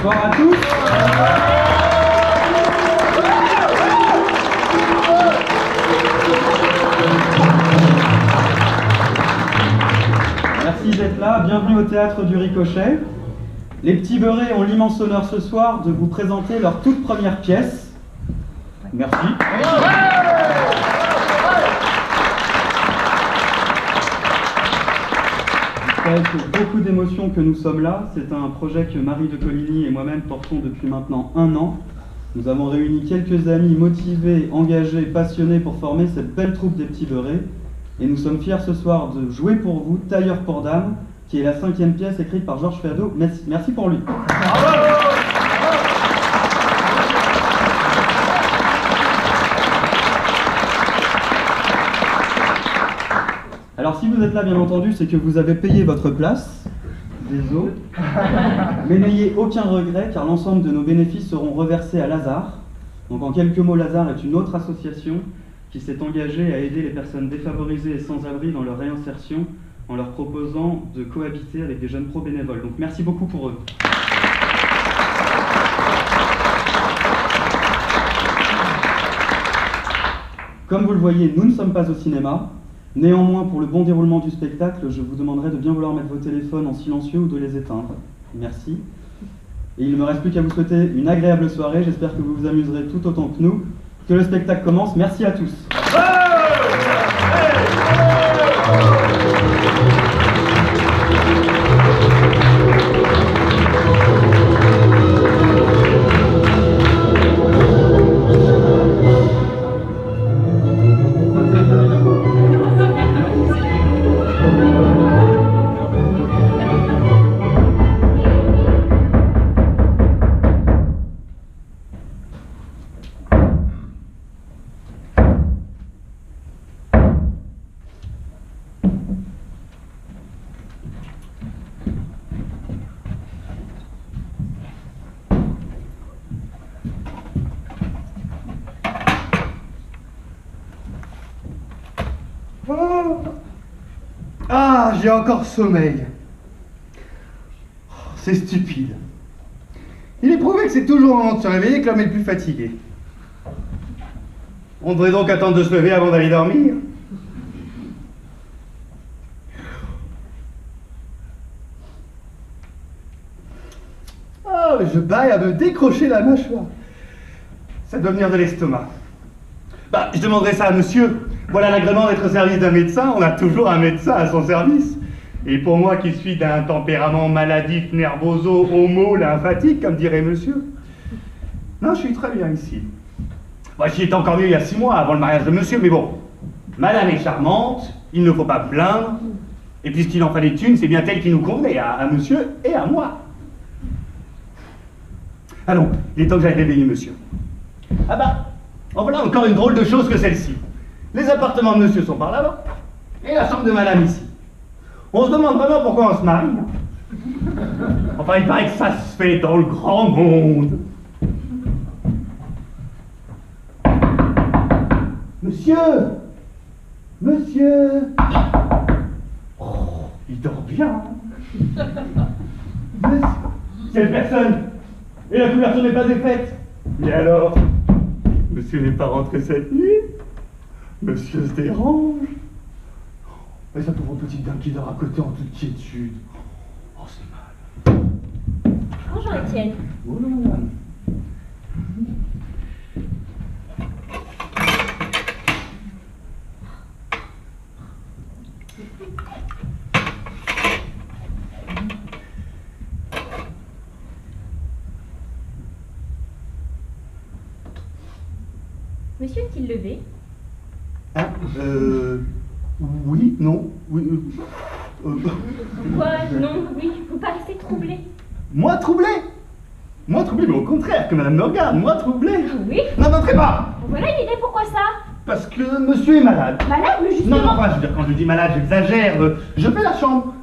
Bonsoir à tous. Merci d'être là, bienvenue au Théâtre du Ricochet. Les Petits Beurrés ont l'immense honneur ce soir de vous présenter leur toute première pièce. Merci. Avec beaucoup d'émotions que nous sommes là. C'est un projet que Marie de Coligny et moi-même portons depuis maintenant 1 an. Nous avons réuni quelques amis motivés, engagés, passionnés pour former cette belle troupe des Petits Beurrés. Et nous sommes fiers ce soir de jouer pour vous Tailleur pour Dames, qui est la 5e pièce écrite par Georges Feydeau. Merci pour lui. Alors si vous êtes là, bien entendu, c'est que vous avez payé votre place. Désolé. Mais n'ayez aucun regret, car l'ensemble de nos bénéfices seront reversés à Lazare. Donc en quelques mots, Lazare est une autre association qui s'est engagée à aider les personnes défavorisées et sans-abri dans leur réinsertion en leur proposant de cohabiter avec des jeunes pro-bénévoles. Donc merci beaucoup pour eux. Comme vous le voyez, nous ne sommes pas au cinéma. Néanmoins, pour le bon déroulement du spectacle, je vous demanderai de bien vouloir mettre vos téléphones en silencieux ou de les éteindre. Merci. Et il ne me reste plus qu'à vous souhaiter une agréable soirée. J'espère que vous vous amuserez tout autant que nous. Que le spectacle commence. Merci à tous. Ah, j'ai encore sommeil. C'est stupide. Il est prouvé que c'est toujours au moment de se réveiller que l'homme est le plus fatigué. On devrait donc attendre de se lever avant d'aller dormir. Ah, je baille à me décrocher la mâchoire. Ça doit venir de l'estomac. Bah, je demanderai ça à monsieur. Voilà l'agrément d'être au service d'un médecin. On a toujours un médecin à son service. Et pour moi qui suis d'un tempérament maladif, nervoso, homo, lymphatique, comme dirait monsieur. Non, je suis très bien ici. Moi, j'y étais encore mieux il y a 6 mois, avant le mariage de monsieur, mais bon. Madame est charmante, il ne faut pas me plaindre. Et puisqu'il en fallait une, c'est bien elle qui nous convenait, à monsieur et à moi. Allons, il est temps que j'aille réveiller monsieur. Ah bah, en voilà encore une drôle de chose que celle-ci. Les appartements de monsieur sont par là-bas, et la chambre de madame ici. On se demande vraiment pourquoi on se marie. Enfin, il paraît que ça se fait dans le grand monde. Monsieur! Monsieur! Oh, il dort bien. Monsieur! Quelle personne! Et la couverture n'est pas défaite. Et alors? Monsieur n'est pas rentré cette nuit? Monsieur se dérange. Mais sa pauvre petite dame qui dort à côté en toute quiétude. Oh, c'est mal. Bonjour Étienne. Bonjour madame. Monsieur est-il levé? Ah, oui, non, oui, Quoi? Non, oui, vous paraissez troublé. Moi troublé? Moi troublé, mais au contraire, que madame me regarde, moi troublé. Oui? Non, n'entrez pas. Voilà une idée, pourquoi ça? Parce que monsieur est malade. Malade, mais justement... Non, enfin, je veux dire, quand je dis malade, j'exagère. Je fais la chambre.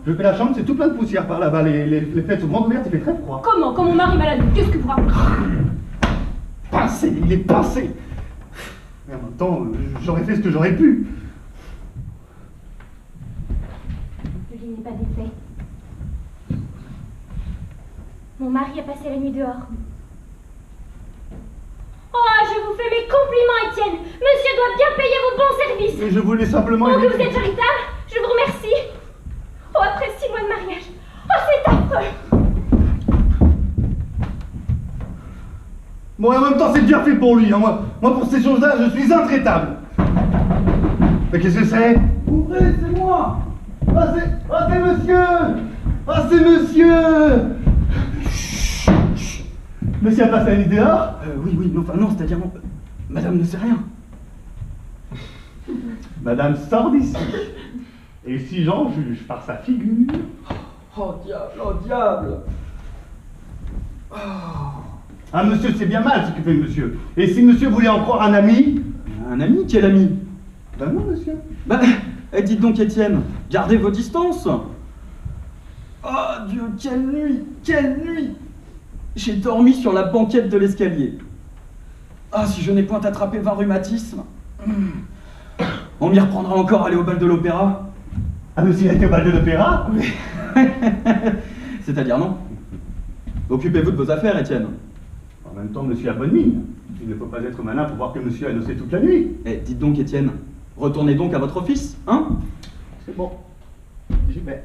C'est tout plein de poussière par là-bas. Les fenêtres sont grandes ouvertes, il fait très froid. Comment? Quand mon mari est malade, qu'est-ce que vous racontez? Pincé, il est pincé. Mais en même temps, j'aurais fait ce que j'aurais pu. Le lit n'est pas défait. Mon mari a passé la nuit dehors. Oh, je vous fais mes compliments, Étienne. Monsieur doit bien payer vos bons services. Mais je voulais simplement... Oh, que vous êtes charitable. Je vous remercie. Oh, après 6 mois de mariage. Oh, c'est affreux. Bon, et en même temps, c'est bien fait pour lui. Hein. Moi, pour ces choses-là, je suis intraitable. Mais qu'est-ce que c'est? Ouvrez, c'est moi. Ah, c'est monsieur. Ah, c'est monsieur. Monsieur a passé la nuit dehors? Oui, non, enfin non, c'est-à-dire, non, madame ne sait rien. Madame sort d'ici. Et si j'en juge par sa figure... Oh diable. Oh. Ah, monsieur, c'est bien mal ce que fait monsieur. Et si monsieur voulait en croire un ami? Un ami? Quel ami? Ben non, monsieur. Bah, dites donc, Étienne, gardez vos distances. Oh Dieu, quelle nuit, quelle nuit. J'ai dormi sur la banquette de l'escalier. Ah, si je n'ai point attrapé 20 rhumatismes. On m'y reprendra encore à aller au bal de l'opéra. Ah, monsieur, il a été au bal de l'opéra? Oui. C'est-à-dire non. Occupez-vous de vos affaires, Étienne. En même temps, monsieur a bonne mine. Il ne faut pas être malin pour voir que monsieur a nocé toute la nuit. Eh, dites donc, Étienne, retournez donc à votre office, hein? C'est bon. J'y vais.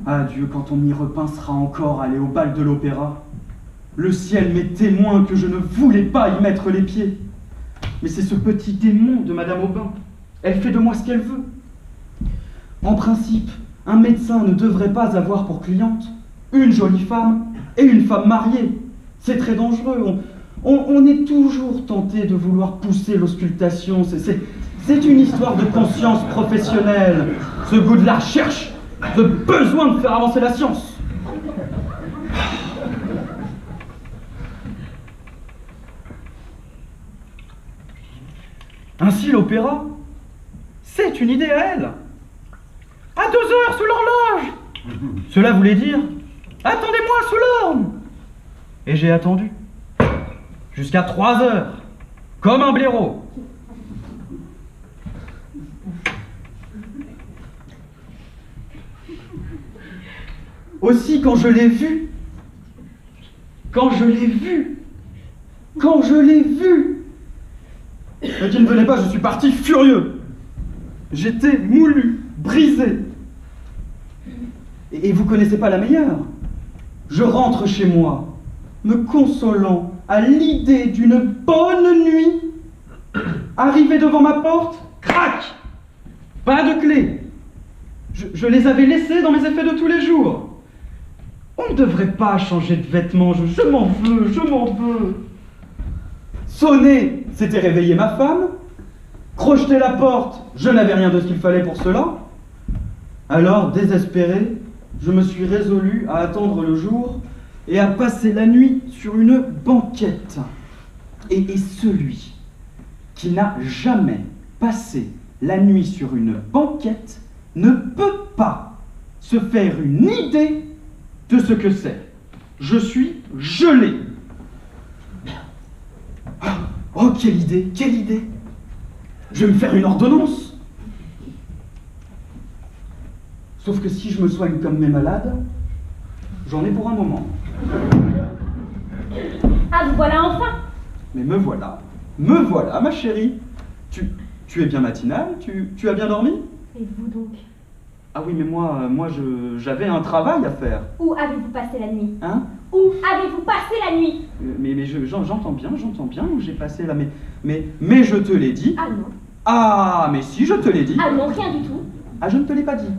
Adieu, quand on m'y repincera encore aller au bal de l'opéra. Le ciel m'est témoin que je ne voulais pas y mettre les pieds. Mais c'est ce petit démon de Madame Aubin. Elle fait de moi ce qu'elle veut. En principe, un médecin ne devrait pas avoir pour cliente une jolie femme et une femme mariée. C'est très dangereux. On est toujours tenté de vouloir pousser l'auscultation. C'est une histoire de conscience professionnelle. Ce goût de la recherche, ce besoin de faire avancer la science. Ainsi, l'opéra, c'est une idée à elle. À 2 heures sous l'horloge. Cela voulait dire, attendez-moi sous l'orme. Et j'ai attendu. Jusqu'à 3 heures. Comme un blaireau. Aussi, quand je l'ai vu, mais qui ne venait pas, je suis parti furieux. J'étais moulu, brisé. Et vous connaissez pas la meilleure. Je rentre chez moi, me consolant à l'idée d'une bonne nuit. Arrivé devant ma porte, crac! Pas de clé. Je les avais laissés dans mes effets de tous les jours. On ne devrait pas changer de vêtements, je m'en veux. Sonner, c'était réveiller ma femme. Crocheter la porte, je n'avais rien de ce qu'il fallait pour cela. Alors, désespéré, je me suis résolu à attendre le jour et à passer la nuit sur une banquette. Et celui qui n'a jamais passé la nuit sur une banquette ne peut pas se faire une idée de ce que c'est. Je suis gelé. Oh, quelle idée, quelle idée! Je vais me faire une ordonnance. Sauf que si je me soigne comme mes malades, j'en ai pour un moment. Ah, vous voilà enfin! Mais me voilà, ma chérie. Tu es bien matinale, tu as bien dormi? Et vous donc? Ah oui, mais moi j'avais un travail à faire. Où avez-vous passé la nuit? Hein? Où avez-vous passé la nuit? Mais j'entends bien où j'ai passé là, mais je te l'ai dit. Ah non. Ah, mais si, je te l'ai dit. Ah non, rien du tout. Ah, je ne te l'ai pas dit.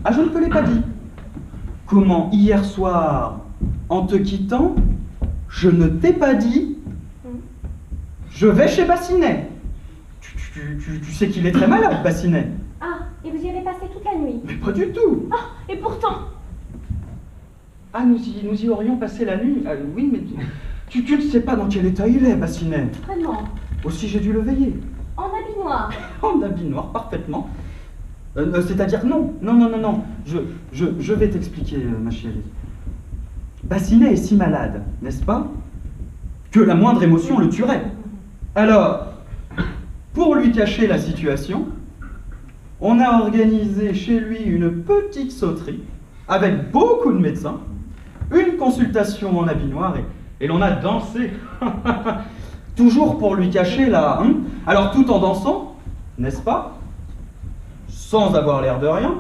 Ah, je ne te l'ai pas dit. Comment, hier soir, en te quittant, je ne t'ai pas dit, je vais chez Bassinet. Tu sais qu'il est très malade, Bassinet. Ah, et vous y avez passé toute la nuit? Mais pas du tout. Ah, et pourtant? Ah, nous y aurions passé la nuit. Ah, oui, mais tu ne sais pas dans quel état il est, Bassinet. Vraiment? Aussi, j'ai dû le veiller. En habit noir? En habit noir, parfaitement. C'est-à-dire, non. Je vais t'expliquer, ma chérie. Bassinet est si malade, n'est-ce pas, que la moindre émotion le tuerait. Alors, pour lui cacher la situation, On a organisé chez lui une petite sauterie, avec beaucoup de médecins, une consultation en habit noir, et l'on a dansé. Toujours pour lui cacher la... Alors tout en dansant, n'est-ce pas? Sans avoir l'air de rien.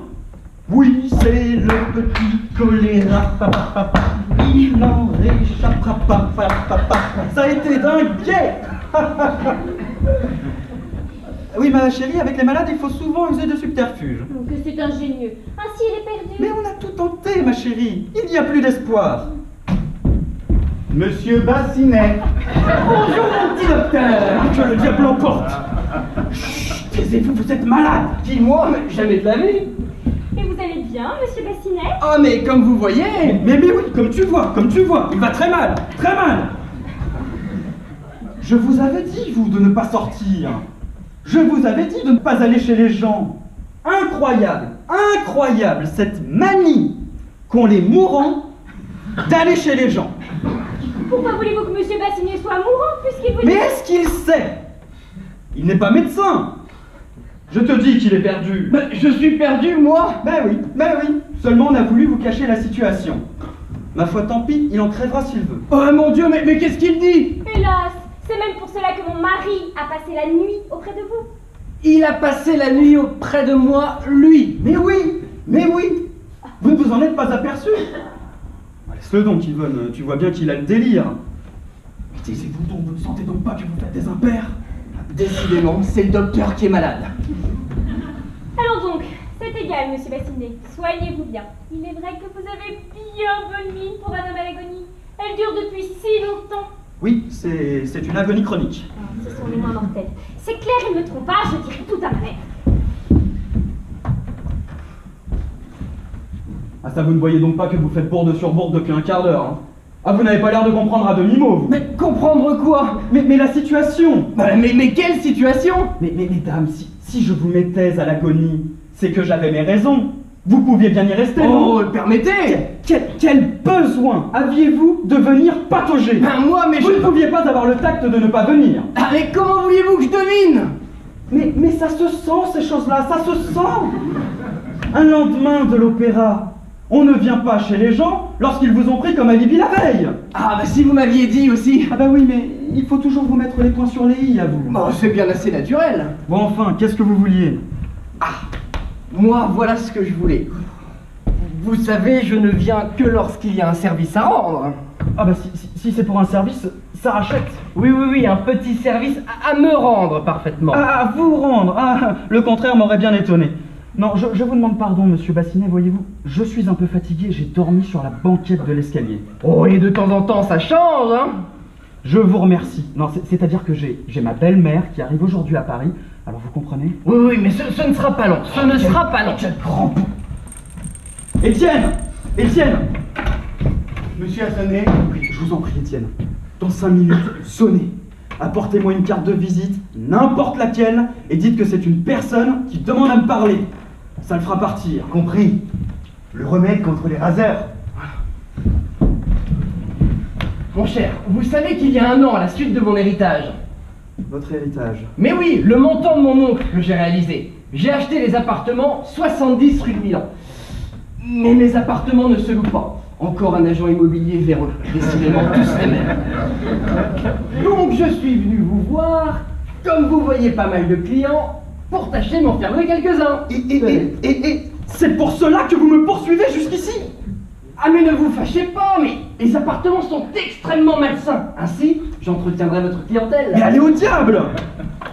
Oui, c'est le petit choléra, il n'en réchappera pas, Ça a été dingue. Oui, ma chérie, avec les malades, il faut souvent user de subterfuges. Que c'est ingénieux. Ainsi, il est perdu. Mais on a tout tenté, ma chérie. Il n'y a plus d'espoir. Monsieur Bassinet. Bonjour, mon petit docteur. Que le diable l'emporte. Chut, taisez-vous, vous êtes malade. Qui, moi? Mais jamais de la vie. Et vous allez bien, monsieur Bassinet? Ah, mais comme vous voyez... Mais oui, comme tu vois, il va très mal, très mal. Je vous avais dit, vous, de ne pas sortir. Je vous avais dit de ne pas aller chez les gens. Incroyable, incroyable, cette manie qu'ont les mourants d'aller chez les gens. Pourquoi voulez-vous que monsieur Bassinet soit mourant, puisqu'il vous... Mais est-ce qu'il sait? Il n'est pas médecin. Je te dis qu'il est perdu. Mais je suis perdu, moi? Ben oui. Seulement on a voulu vous cacher la situation. Ma foi, tant pis, il en crèvera s'il veut. Oh mon Dieu, mais qu'est-ce qu'il dit? Hélas, c'est même pour cela que mon mari a passé la nuit auprès de vous. Il a passé la nuit auprès de moi, lui. Mais oui. Vous ne vous en êtes pas aperçu. Laisse-le donc, Yvonne, tu vois bien qu'il a le délire. Mais taisez-vous donc, vous ne sentez donc pas que vous faites des impairs? Décidément, c'est le docteur qui est malade. Alors donc, c'est égal, monsieur Bassinet. Soignez-vous bien. Il est vrai que vous avez bien bonne mine pour un homme à l'agonie. Elle dure depuis si longtemps. Oui, c'est une agonie chronique. Ce sont les moins mortels. C'est clair, il me trompe pas, je dirai tout à ma mère. Ah ça, vous ne voyez donc pas que vous faites bourde sur bourde depuis un quart d'heure, hein? Ah, vous n'avez pas l'air de comprendre à demi-mot, vous. Mais comprendre quoi? Mais la situation. Mais quelle situation? Mais mesdames, si je vous mettais à l'agonie, c'est que j'avais mes raisons. Vous pouviez bien y rester, non? Oh, permettez! Quel besoin aviez-vous de venir patauger? Ben moi, mais vous ne pouviez pas avoir le tact de ne pas venir. Ah, mais comment vouliez-vous que je devine? Mais ça se sent, ces choses-là, ça se sent. Un lendemain de l'opéra, on ne vient pas chez les gens lorsqu'ils vous ont pris comme alibi la veille. Ah, bah si vous m'aviez dit aussi. Ah bah oui, mais il faut toujours vous mettre les points sur les i, à vous. Bon, c'est bien assez naturel. Bon, enfin, qu'est-ce que vous vouliez? Moi, voilà ce que je voulais. Vous savez, je ne viens que lorsqu'il y a un service à rendre. Ah bah si c'est pour un service, ça rachète. Oui, un petit service à me rendre parfaitement. Ah, vous rendre. Ah, le contraire m'aurait bien étonné. Non, je vous demande pardon, monsieur Bassinet, voyez-vous. Je suis un peu fatigué, j'ai dormi sur la banquette de l'escalier. Oh, et de temps en temps, ça change, hein? Je vous remercie. Non, c'est-à-dire que j'ai ma belle-mère qui arrive aujourd'hui à Paris. Alors vous comprenez? Oui, mais ce ne sera pas long. Ce ne sera pas long. Quel grand bout. Étienne! Monsieur a sonné. Oui, je vous en prie, Étienne. Dans 5 minutes, sonnez. Apportez-moi une carte de visite, n'importe laquelle, et dites que c'est une personne qui demande à me parler. Ça le fera partir. Compris. Le remède contre les raseurs. Mon cher, vous savez qu'il y a 1 an, à la suite de mon héritage. Votre héritage. Mais oui, le montant de mon oncle que j'ai réalisé. J'ai acheté les appartements 70 rue de Milan. Mais mes appartements ne se louent pas. Encore un agent immobilier véreux. Décidément tous les mêmes. Donc je suis venu vous voir, comme vous voyez pas mal de clients, pour tâcher de m'en faire louer quelques-uns. Et c'est pour cela que vous me poursuivez jusqu'ici? Ah mais ne vous fâchez pas, mais les appartements sont extrêmement malsains. Ainsi, j'entretiendrai votre clientèle. Mais allez au diable!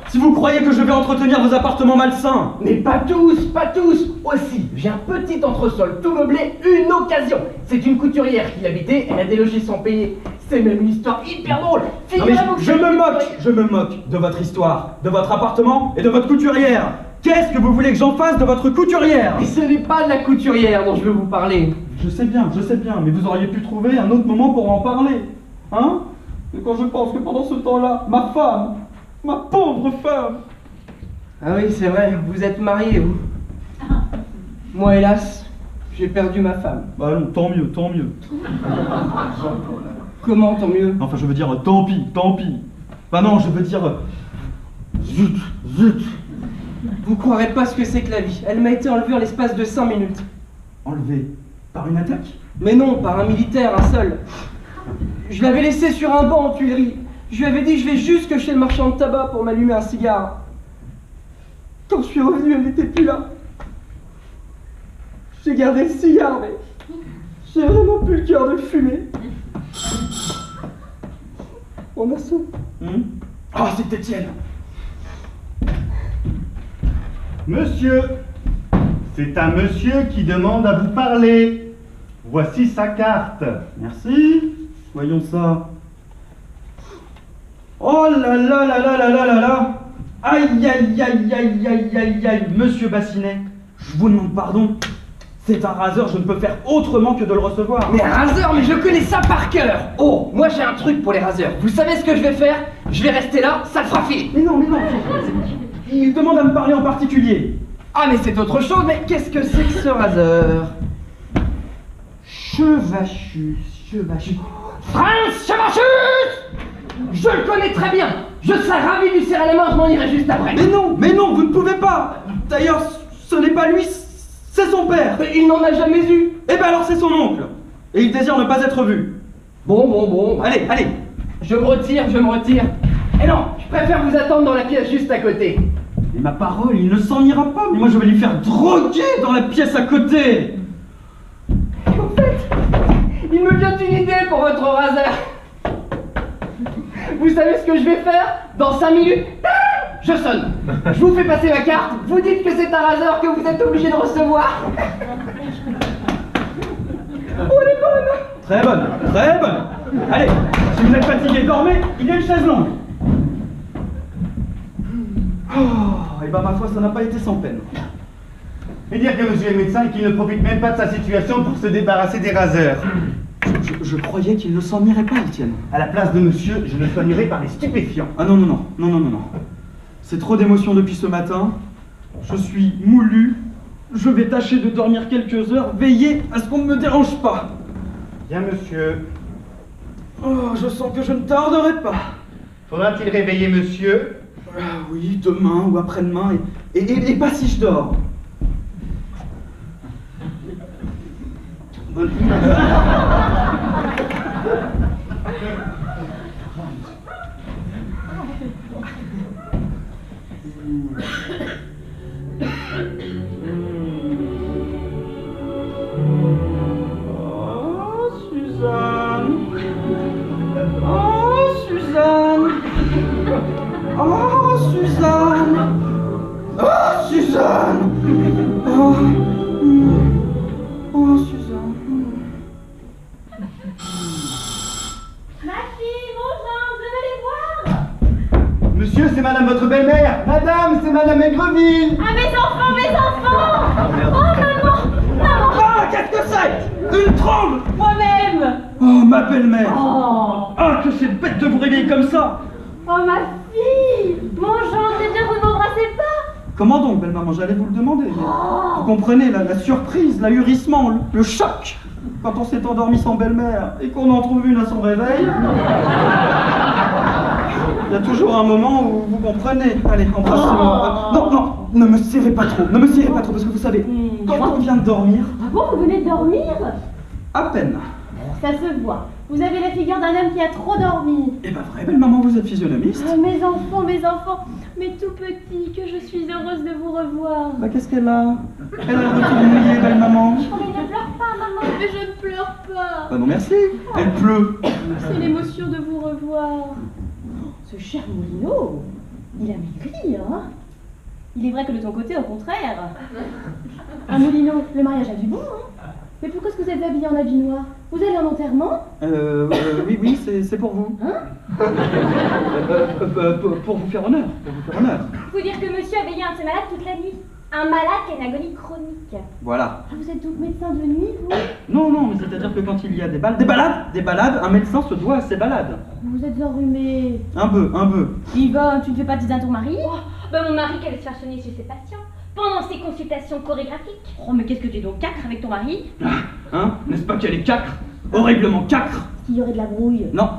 Si vous croyez que je vais entretenir vos appartements malsains! Mais pas tous, pas tous. Aussi, j'ai un petit entresol tout meublé, une occasion. C'est une couturière qui l'habitait, elle a délogé sans payer. C'est même une histoire hyper drôle. Non mais je me moque de votre histoire, de votre appartement et de votre couturière. Qu'est-ce que vous voulez que j'en fasse de votre couturière? Et ce n'est pas de la couturière dont je veux vous parler. Je sais bien, mais vous auriez pu trouver un autre moment pour en parler. Hein? Et quand je pense que pendant ce temps-là, ma femme, ma pauvre femme... Ah oui, c'est vrai, vous êtes marié, vous. Moi, hélas, j'ai perdu ma femme. Bah non, tant mieux. Comment, tant mieux? Enfin, je veux dire, tant pis. Bah non, je veux dire... Zut. Vous croirez pas ce que c'est que la vie. Elle m'a été enlevée en l'espace de 5 minutes. Enlevé par une attaque? Mais non, par un militaire, un seul. Je l'avais laissé sur un banc en Tuileries. Je lui avais dit je vais jusque chez le marchand de tabac pour m'allumer un cigare. Quand je suis revenu, elle n'était plus là. J'ai gardé le cigare, mais j'ai vraiment plus le cœur de le fumer. On a sauvé. Oh, c'est Étienne. Monsieur, c'est un monsieur qui demande à vous parler. Voici sa carte. Merci. Voyons ça. Oh là là là là là là là là. Aïe aïe aïe aïe aïe aïe aïe. Monsieur Bassinet, je vous demande pardon. C'est un raseur, je ne peux faire autrement que de le recevoir. Mais un raseur, mais je connais ça par cœur. Oh, moi j'ai un truc pour les raseurs. Vous savez ce que je vais faire? Je vais rester là, ça le fera filer. Mais non, mais non. Il demande à me parler en particulier. Ah mais c'est autre chose, mais qu'est-ce que c'est que ce raseur? Chevachus, Chevachus. Prince Chevachus! Je le connais très bien. Je serais ravi de lui serrer la main, je m'en irai juste après. Mais non, vous ne pouvez pas. D'ailleurs, ce n'est pas lui, c'est son père. Mais il n'en a jamais eu. Eh ben alors c'est son oncle. Et il désire ne pas être vu. Bon. Allez, allez. Je me retire. Et non, je préfère vous attendre dans la pièce juste à côté. Mais ma parole, il ne s'en ira pas. Mais moi je vais lui faire droguer dans la pièce à côté. En fait, il me vient une idée pour votre raseur. Vous savez ce que je vais faire? Dans 5 minutes, je sonne. Je vous fais passer ma carte. Vous dites que c'est un raseur que vous êtes obligé de recevoir. Oh, elle est bonne. Très bonne, très bonne. Allez, si vous êtes fatigué, dormez. Il y a une chaise longue. Oh, et ben ma foi, ça n'a pas été sans peine. Et dire que monsieur est médecin et qu'il ne profite même pas de sa situation pour se débarrasser des raseurs. Je croyais qu'il ne s'en irait pas, Étienne. À la place de monsieur, je le soignerai par les stupéfiants. Ah non. C'est trop d'émotions depuis ce matin. Je suis moulu. Je vais tâcher de dormir quelques heures. Veillez à ce qu'on ne me dérange pas. Bien, monsieur. Oh, je sens que je ne tarderai pas. Faudra-t-il réveiller monsieur? Ah oui, demain ou après-demain. Et pas si je dors. Bonne nuit. Oh, Suzanne. Oh, Suzanne. Oh, Suzanne. Oh, Suzanne. Oh, Suzanne. Ma fille, mon gendre, venez les voir. Monsieur, c'est madame votre belle-mère. Madame, c'est madame Aigreville. Ah, mes enfants. Oh, maman. Ah, qu'est-ce que c'est? Une trombe. Moi-même. Oh, ma belle-mère. Oh. Ah, que c'est bête de vous réveiller comme ça. Oh, ma fille. Mon gendre, eh bien, vous ne m'embrassez pas. Comment donc, belle-maman? J'allais vous le demander. Mais vous comprenez, la surprise, l'ahurissement, le choc, quand on s'est endormi sans belle-mère et qu'on en trouve une à son réveil. Il y a toujours un moment où vous comprenez. Allez, embrassez-moi. Non, ne me serrez pas trop. Ne me serrez pas trop, parce que vous savez, quand on vient de dormir, Ah bon, vous venez de dormir? à peine. Ça se voit. Vous avez la figure d'un homme qui a trop dormi. Eh ben vrai, belle-maman, vous êtes physionomiste. Ah, mes enfants, mes tout petits, que je suis heureuse de vous revoir. Bah qu'est-ce qu'elle a? Elle a le retour mouillé, belle-maman. Oh, mais ne pleure pas, maman. Mais je ne pleure pas. Bah non, merci. Elle pleut. C'est l'émotion de vous revoir. Ce cher Moulineau, il a maigri, hein? Il est vrai que de ton côté, au contraire. Ah, Moulineau, le mariage a du bon, hein? Mais pourquoi est-ce que vous êtes habillé en habit noir? Vous allez en enterrement? Oui, c'est pour vous. Hein? Pour vous faire honneur. Faut dire que monsieur a veillé un de ses malades toute la nuit. Un malade qui a une agonie chronique. Voilà. Ah, vous êtes donc médecin de nuit, vous? Non, mais c'est-à-dire que quand il y a des balades, un médecin se doit à ses balades. Vous êtes enrhumé. Un peu. Yvonne, tu ne fais pas dire à ton mari? Mon mari qui allait se faire soigner chez ses patients pendant ses consultations chorégraphiques. Oh, mais qu'est-ce que tu es donc cacre avec ton mari? Hein? N'est-ce pas qu'elle est cacre? Horriblement cacre? Qu'il y aurait de la brouille. Non.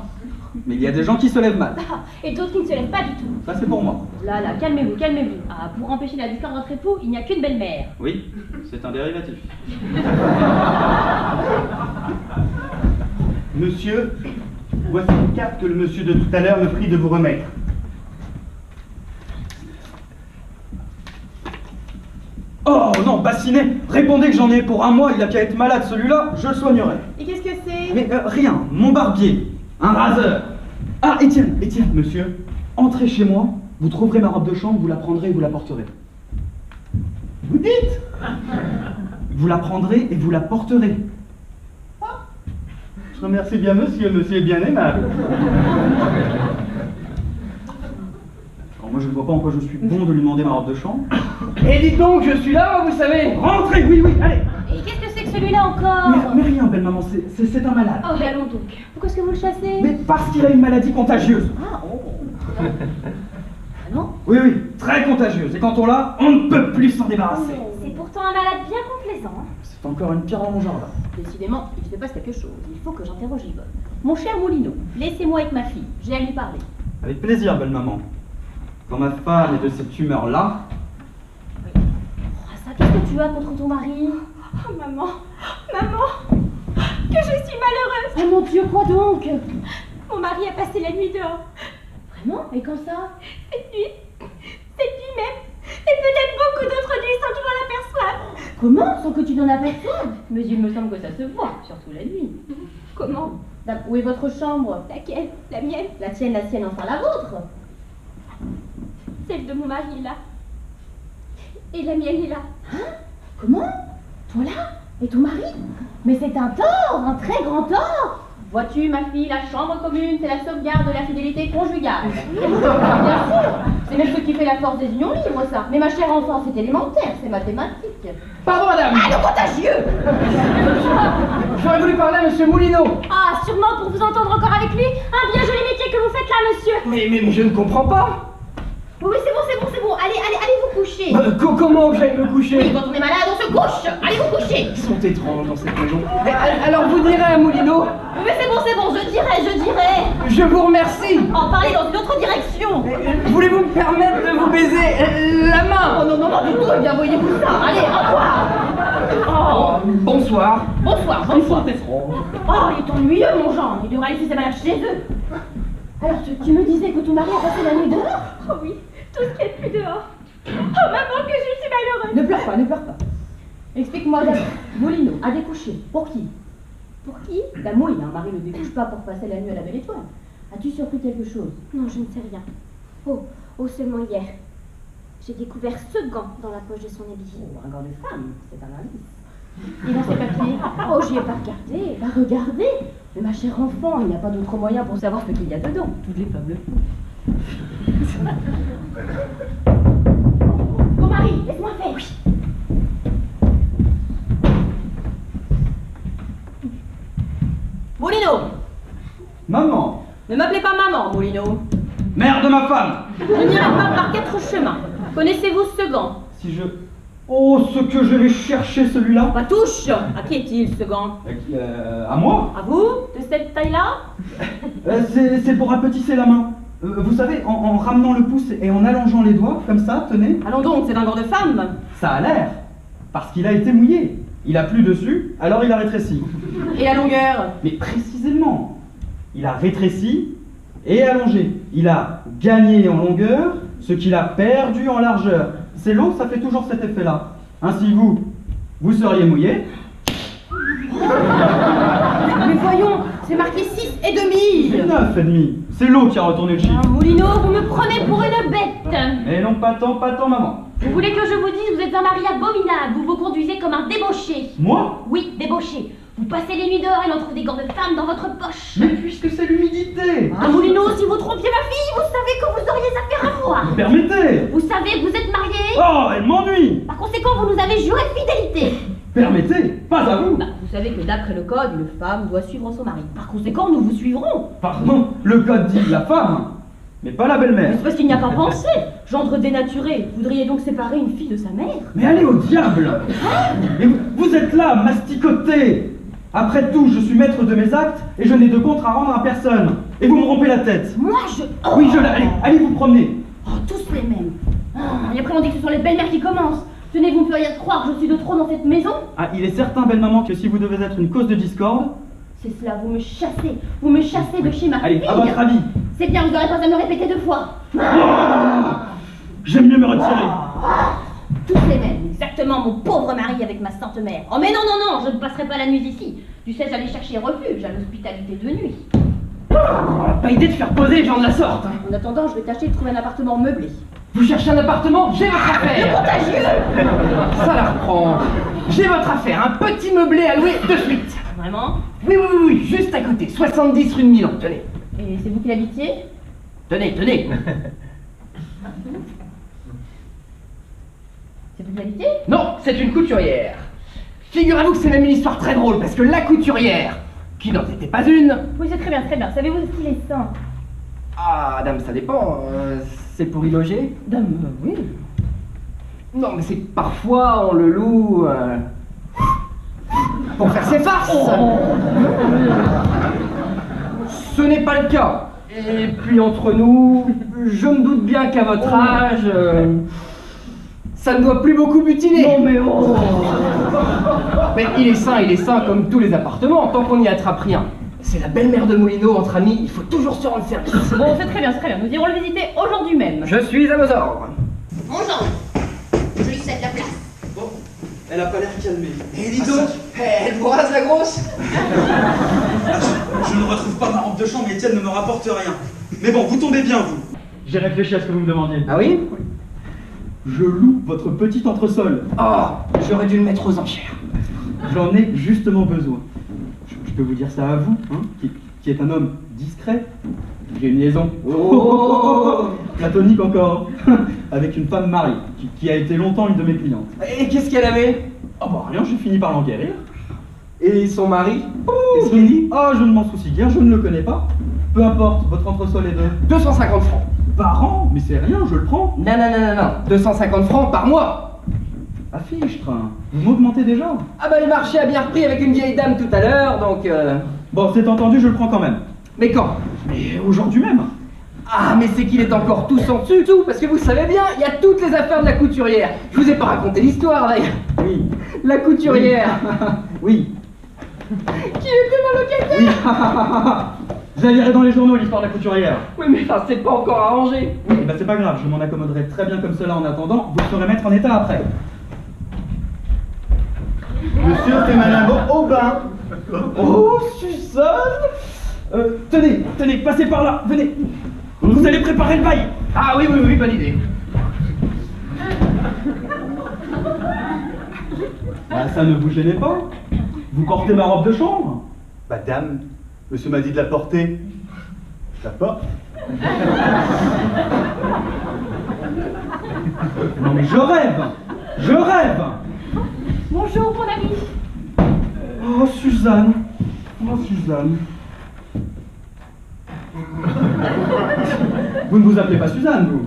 Mais il y a des gens qui se lèvent mal. Et d'autres qui ne se lèvent pas du tout. Ça, c'est pour moi. Là, là, calmez-vous, calmez-vous. Ah, pour empêcher la discorde entre époux, il n'y a qu'une belle-mère. Oui, c'est un dérivatif. Monsieur, voici une carte que le monsieur de tout à l'heure me prie de vous remettre. Oh non, bassinet, répondez que j'en ai pour un mois, il a qu'à être malade celui-là, je le soignerai. Et qu'est-ce que c'est? Mais rien, mon barbier, un raseur. Ah, Étienne, Monsieur, entrez chez moi, vous trouverez ma robe de chambre, vous la prendrez et vous la porterez. vous dites? Vous la prendrez et vous la porterez. Je remercie bien monsieur, monsieur est bien aimable. Alors moi je ne vois pas en quoi je suis bon de lui demander ma robe de chambre. Et dites donc, je suis là, moi, vous savez. Rentrez, oui, allez. Et qu'est-ce que c'est que celui-là encore? Mais rien, belle maman, c'est un malade. Oh, mais allons donc. Pourquoi est-ce que vous le chassez? Mais parce qu'il a une maladie contagieuse. Ah, oh. Ah non? Oui, très contagieuse. Et quand on l'a, on ne peut plus s'en débarrasser. C'est pourtant un malade bien complaisant. C'est encore une pierre dans mon jardin. Décidément, il se passe quelque chose. Il faut que j'interroge Yvonne. Mon cher Moulineau, laissez-moi avec ma fille. J'ai à lui parler. Avec plaisir, belle maman. Quand ma femme est de cette humeur-là... Oh, ça, qu'est-ce que tu as contre ton mari? Oh, maman, que je suis malheureuse. Oh mon Dieu, quoi donc? Mon mari a passé la nuit dehors. Vraiment? Et quand ça? Cette nuit même. Et peut-être beaucoup d'autres nuits sans que je m'en aperçoive. Comment? Sans que tu n'en aperçoives? Mais il me semble que ça se voit, surtout la nuit. Comment? Où est votre chambre? Laquelle? La mienne? La tienne, enfin la vôtre. Celle de mon mari est là. Et la mienne est là. Hein? Comment? Toi là? Et ton mari? Mais c'est un tort, un très grand tort. Vois-tu, ma fille, la chambre commune, c'est la sauvegarde de la fidélité conjugale. Bien sûr, c'est même ce qui fait la force des unions libres, ça. Mais ma chère enfant, c'est élémentaire, c'est mathématique. Pardon, madame. Ah, le contagieux! J'aurais voulu parler à monsieur Moulineau. Ah, sûrement pour vous entendre encore avec lui. Un bien joli métier que vous faites là, monsieur. Mais je ne comprends pas. Oui, c'est bon. Allez vous coucher. Comment que j'aille me coucher? Oui, quand on est malade, on se couche. Allez vous coucher. Ils sont étranges dans cette maison. Alors vous direz à Moulineau. Mais c'est bon, je dirai. Je vous remercie. En parler dans une autre direction. Voulez-vous me permettre de vous baiser la main? Oh non, du tout, eh bien voyez-vous ça. Allez, au revoir. Oh. Bonsoir. Bonsoir. Oh, il est ennuyeux, mon Jean. Il devrait laisser sa malade chez eux. Alors, tu me disais que ton mari a passé la nuit dehors? Oh oui, tout ce qui est plus dehors. Oh maman, que je suis malheureuse. Ne pleure pas. Explique-moi d'abord. Moulineau a découché. Pour qui? Pour qui? Mouille, un mari ne découche pas pour passer la nuit à la belle étoile. As-tu surpris quelque chose? Non, je ne sais rien. Oh, seulement hier. J'ai découvert ce gant dans la poche de son habit. Oh, un gant de femme, c'est un indice. Et dans ses papiers? Oh, j'y ai pas regardé. Pas regardé? Mais ma chère enfant, il n'y a pas d'autre moyen pour savoir ce qu'il y a dedans. Toutes les femmes le font. Ton mari, laisse-moi faire. Oui. Moulineau! Maman! Ne m'appelez pas maman, Moulineau. Mère de ma femme! Je n'irai pas par 4 chemins. Connaissez-vous ce gant? Si je... Oh, ce que je vais chercher celui-là! Pas touche! À qui est-il ce gant? À moi? À vous? De cette taille-là? C'est pour rapetisser la main. Vous savez, en ramenant le pouce et en allongeant les doigts, comme ça, tenez. Allons donc, c'est un gant de femme. Ça a l'air. Parce qu'il a été mouillé. Il a plu dessus, alors il a rétréci. Et la longueur? Mais précisément, il a rétréci et allongé. Il a gagné en longueur, ce qu'il a perdu en largeur. C'est l'eau, ça fait toujours cet effet-là. Ainsi vous seriez mouillé. Mais voyons, c'est marqué 6 et demi. 9 et demi. C'est l'eau qui a retourné le chiffre. Ah, Moulineau, vous me prenez pour une bête. Mais non, pas tant, maman. Vous voulez que je vous dise, vous êtes un mari abominable. Vous vous conduisez comme un débauché. Moi? Oui, débauché. Vous passez les nuits dehors et l'on trouve des gants de femme dans votre poche. Mais puisque c'est l'humidité. Ah, Moulineau, si vous trompiez ma fille, vous savez que vous auriez affaire à moi. Permettez. Vous savez que vous êtes marié. Oh, elle m'ennuie. Par conséquent, vous nous avez juré fidélité. Permettez, pas à vous. Vous savez que d'après le code, une femme doit suivre son mari. Par conséquent, nous vous suivrons. Pardon, le code dit la femme, mais pas la Mais belle-mère. c'est parce qu'il n'y a pas pensé. Gendre dénaturé. Vous voudriez donc séparer une fille de sa mère? Mais allez au diable. Mais vous êtes là, masticoté. Après tout, je suis maître de mes actes et je n'ai de compte à rendre à personne. Et vous me rompez la tête. Moi, je... Oh. Oui, allez vous promener. Oh, tous les mêmes. Et après, on dit que ce sont les belles-mères qui commencent. Tenez, vous me feriez croire que je suis de trop dans cette maison? Ah, il est certain, belle maman, que si vous devez être une cause de discorde... C'est cela, vous me chassez de chez ma fille. Allez, à votre avis. C'est bien, vous n'aurez pas à me le répéter 2 fois. J'aime mieux me retirer. Tous les mêmes, exactement, mon pauvre mari avec ma sainte mère. Oh mais non, non, non, je ne passerai pas la nuit ici. Tu sais, j'allais chercher refuge à l'hospitalité de nuit. On n'a pas idée de faire poser les gens de la sorte. En attendant, je vais tâcher de trouver un appartement meublé. Vous cherchez un appartement? J'ai votre affaire. Contagieux. Ça la reprend. J'ai votre affaire, un petit meublé à louer de suite. Vraiment? Oui, oui, oui, oui, juste à côté, 70 rue de Milan, tenez. Et c'est vous qui l'habitiez? Tenez, tenez. C'est vous qui l'habitiez? Non, c'est une couturière. Figurez-vous que c'est même une histoire très drôle, parce que la couturière, qui n'en était pas une... Oui, c'est très bien, très bien. Savez-vous ce qu'il est sain? Ah, dame, ça dépend. C'est pour y loger? Dame, oui. Non, mais c'est que parfois on le loue... pour faire ses farces. Ce n'est pas le cas. Et puis entre nous, je me doute bien qu'à votre âge, ça ne doit plus beaucoup butiner. Non mais oh. Mais il est sain comme tous les appartements, tant qu'on n'y attrape rien. C'est la belle-mère de Moulineau, entre amis, il faut toujours se rendre service. Bon, c'est très bien, nous irons le visiter aujourd'hui même. Je suis à vos ordres. Bonjour. Je lui cède la place. Bon, elle a pas l'air calmée. Et dis donc, elle vous rase la grosse. Je ne retrouve pas ma robe de chambre, Étienne ne me rapporte rien. Mais bon, vous tombez bien, vous. J'ai réfléchi à ce que vous me demandiez. Ah oui? Je loue votre petit entresol. Oh, j'aurais dû le mettre aux enchères. J'en ai justement besoin. Je peux vous dire ça à vous, hein, qui est un homme discret. J'ai une liaison. Oh, platonique encore. Avec une femme mariée, qui a été longtemps une de mes clientes. Et qu'est-ce qu'elle avait? Ah bah rien, j'ai fini par l'enquérir. Et son mari? Oh, Qu'est-ce qu'il dit? Ah, je ne m'en soucie guère, je ne le connais pas. Peu importe, votre entresol est de... 250 francs. Par an, mais c'est rien, je le prends. Non, non, non, non, non. 250 francs par mois. Ah fichtre, vous m'augmentez déjà. Ah bah le marché a bien repris avec une vieille dame tout à l'heure, donc... Bon, c'est entendu, je le prends quand même. Mais quand? Mais aujourd'hui même. Ah, mais c'est qu'il est encore tout sans dessus, tout, parce que vous savez bien, il y a toutes les affaires de la couturière. Je vous ai pas raconté l'histoire, d'ailleurs. Oui. La couturière. Oui. Qui était ma locataire. Oui. Vous la lirez dans les journaux, l'histoire de la couturière. Oui, mais enfin, c'est pas encore arrangé. Oui, bah c'est pas grave, je m'en accommoderai très bien comme cela en attendant. Vous le ferez mettre en état après. Monsieur, c'est Madame Aubin. Oh, Suzanne tenez, passez par là, venez. Vous allez préparer le bail. Ah oui, oui, oui, bonne idée. Ah, ça ne vous gênez pas. Vous portez ma robe de chambre. Madame, monsieur m'a dit de la porter. Je la porte. Non mais je rêve. Bonjour, mon ami. Oh, Suzanne. Oh, Suzanne. Vous ne vous appelez pas Suzanne, vous?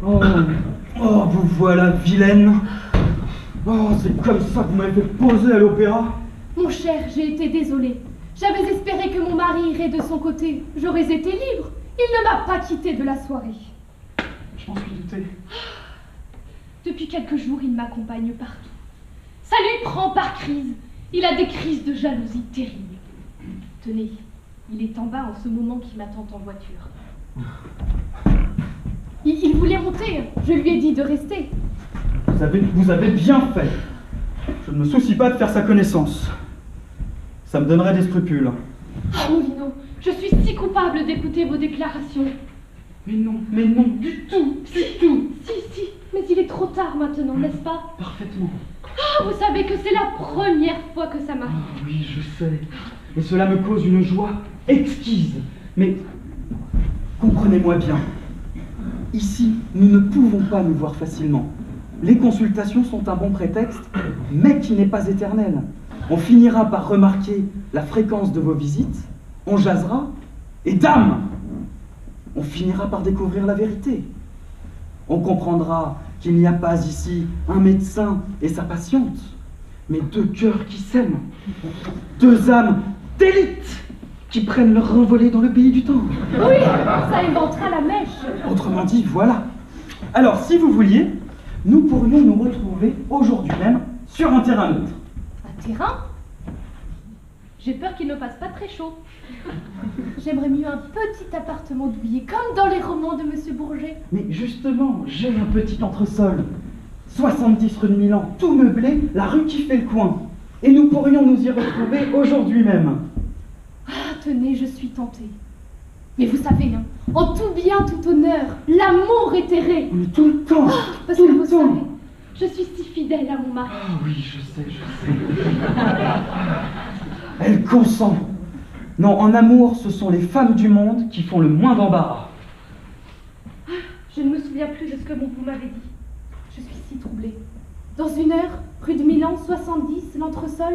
Oh, vous voilà vilaine. Oh, c'est comme ça que vous m'avez fait poser à l'opéra. Mon cher, j'ai été désolée. J'avais espéré que mon mari irait de son côté. J'aurais été libre. Il ne m'a pas quittée de la soirée. Je m'en suis douté. Depuis quelques jours, il m'accompagne partout. Ça lui prend par crise. Il a des crises de jalousie terribles. Tenez, il est en bas en ce moment qui m'attend en voiture. Il voulait monter. Je lui ai dit de rester. Vous avez bien fait. Je ne me soucie pas de faire sa connaissance. Ça me donnerait des scrupules. Ah, Moulineau, je suis si coupable d'écouter vos déclarations. Mais non, du tout. Si, mais il est trop tard maintenant, n'est-ce pas? Parfaitement. Ah, vous savez que c'est la première fois que ça m'arrive. Ah oui, je sais. Et cela me cause une joie exquise. Mais comprenez-moi bien. Ici, nous ne pouvons pas nous voir facilement. Les consultations sont un bon prétexte, mais qui n'est pas éternel. On finira par remarquer la fréquence de vos visites, on jasera, et dame, on finira par découvrir la vérité. On comprendra qu'il n'y a pas ici un médecin et sa patiente, mais deux cœurs qui s'aiment, deux âmes d'élite. qui prennent leur envolée dans le pays du temps. Oui, ça inventera la mèche. Autrement dit, voilà. Alors, si vous vouliez, nous pourrions nous retrouver aujourd'hui même sur un terrain neutre. Un terrain? J'ai peur qu'il ne fasse pas très chaud. J'aimerais mieux un petit appartement douillet, comme dans les romans de Monsieur Bourget. Mais justement, j'ai un petit entresol. 70 rue de Milan, tout meublé, la rue qui fait le coin. Et nous pourrions nous y retrouver aujourd'hui même. Ah, tenez, je suis tentée. Mais vous savez, hein, en tout bien, tout honneur, l'amour est erré. Mais tout le temps, Parce tout que le vous temps. savez, je suis si fidèle à mon mari. Ah oui, je sais. Elle consent. Non, en amour, ce sont les femmes du monde qui font le moins d'embarras. Je ne me souviens plus de ce que vous m'avez dit. Je suis si troublée. Dans 1 heure, rue de Milan, 70, l'entresol.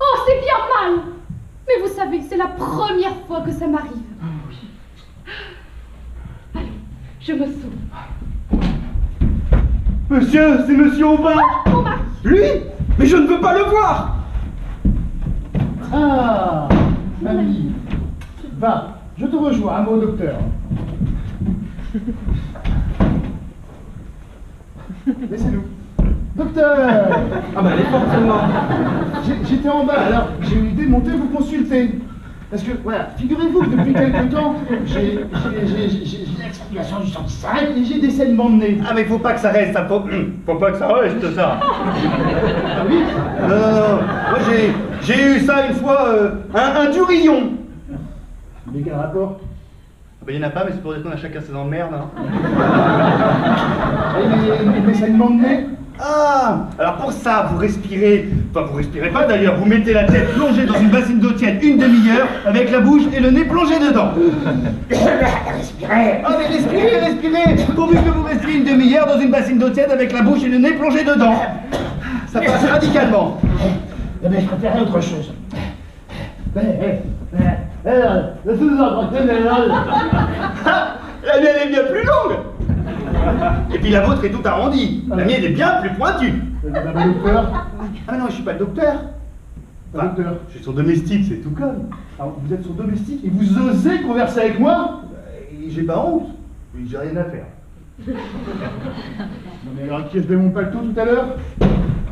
Oh, c'est bien mal! Mais vous savez, c'est la première fois que ça m'arrive. Allez, je me sauve. Monsieur, c'est Monsieur Aubin. Mon mari! Lui? Mais je ne veux pas le voir! Ah, mamie. Va, je te rejoins, mon docteur. Laissez-nous. Docteur! Ah bah elle est fortement. J'étais en bas, alors j'ai eu l'idée de monter vous consulter. Parce que, voilà, figurez-vous que depuis quelque temps, j'ai l'expiration du sang qui s'arrête et j'ai des saignements de nez. Ah mais faut pas que ça reste, ça faut pas que ça reste ça. Ah oui? Non. Moi j'ai eu ça une fois, un durillon. Mais quel rapport? Ben y en a pas, mais c'est pour dire qu'on a chacun ses emmerdes. Hein. Et mes saignements de nez? Ah, alors pour ça, vous respirez, enfin vous respirez pas d'ailleurs, vous mettez la tête plongée dans une bassine d'eau tiède 1/2 heure avec la bouche et le nez plongé dedans. Respirez. Ah mais respirez, pourvu que vous restiez 1/2 heure dans une bassine d'eau tiède avec la bouche et le nez plongé dedans. Ça passe radicalement. Eh bien, je préférais autre chose. Le sous-ordre général. La mienne est bien plus longue. Et puis la vôtre est toute arrondie. La mienne est bien plus pointue. Docteur? Ah non, je suis pas le docteur. Enfin, Docteur. je suis son domestique, c'est tout comme. Alors, vous êtes son domestique et vous osez converser avec moi? J'ai pas honte. J'ai rien à faire. Non mais alors, qui est-ce de mon paletot tout à l'heure?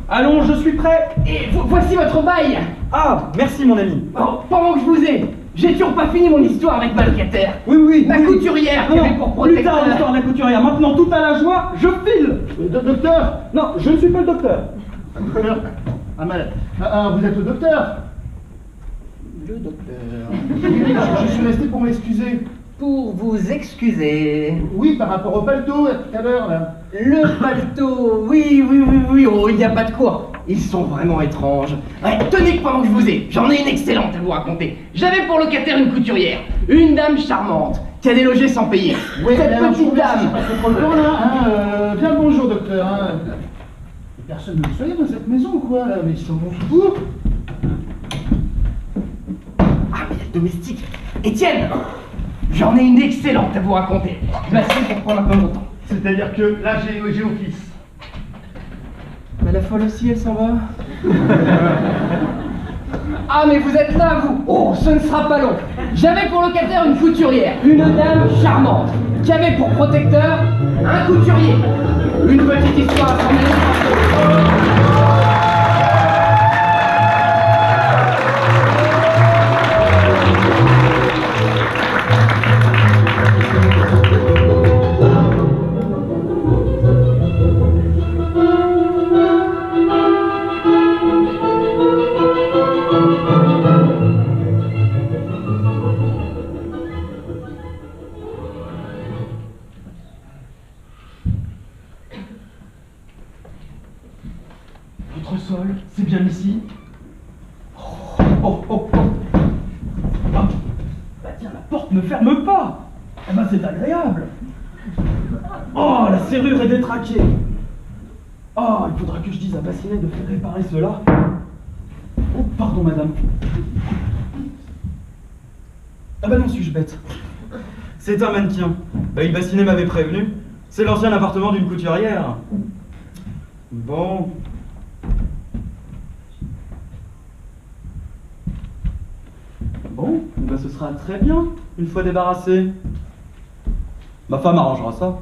Allons, je suis prêt. Et voici votre bail. Ah, merci mon ami. Oh, pendant que je vous ai, j'ai toujours pas fini mon histoire avec ma locataire. Oui. Ma couturière qui Non, avait pour plus protecteur. tard l'histoire de la couturière. Maintenant, tout à la joie, je file. Docteur? Non, je ne suis pas le docteur. Docteur? Ah, malade. Vous êtes le docteur? Le docteur. Je suis resté pour m'excuser. Pour vous excuser. Oui, par rapport au paletot, tout à l'heure, là. Le paletot, oui, oh, il n'y a pas de quoi. Ils sont vraiment étranges. Ouais, tenez que pendant que je vous ai, j'en ai une excellente à vous raconter. J'avais pour locataire une couturière, une dame charmante, qui a délogé sans payer. Oui, Cette petite J'ai dame. pas trop le temps, là. Bien le bonjour, docteur. Hein. Personne ne le soigne dans cette maison, quoi, là. Mais ils s'en vont fous. Ah, mais il y a le domestique. Étienne, j'en ai une excellente à vous raconter. Je m'assieds pour prendre un peu mon temps. C'est-à-dire que là, j'ai office. Mais la folle aussi, elle s'en va. Ah, mais vous êtes là, vous. Oh, ce ne sera pas long. J'avais pour locataire une couturière, une dame charmante, qui avait pour protecteur un couturier. Une petite histoire à son Votre sol, c'est bien ici. Oh. Ah, bah tiens, la porte ne ferme pas. Eh ben c'est agréable. Oh, la serrure est détraquée. Oh, il faudra que je dise à Bassinet de faire réparer cela. Oh, pardon madame. Ah bah non, suis-je bête. C'est un mannequin. Bah oui, Bassinet m'avait prévenu. C'est l'ancien appartement d'une couturière. Bon. Bon, ben ce sera très bien, une fois débarrassé. Ma femme arrangera ça.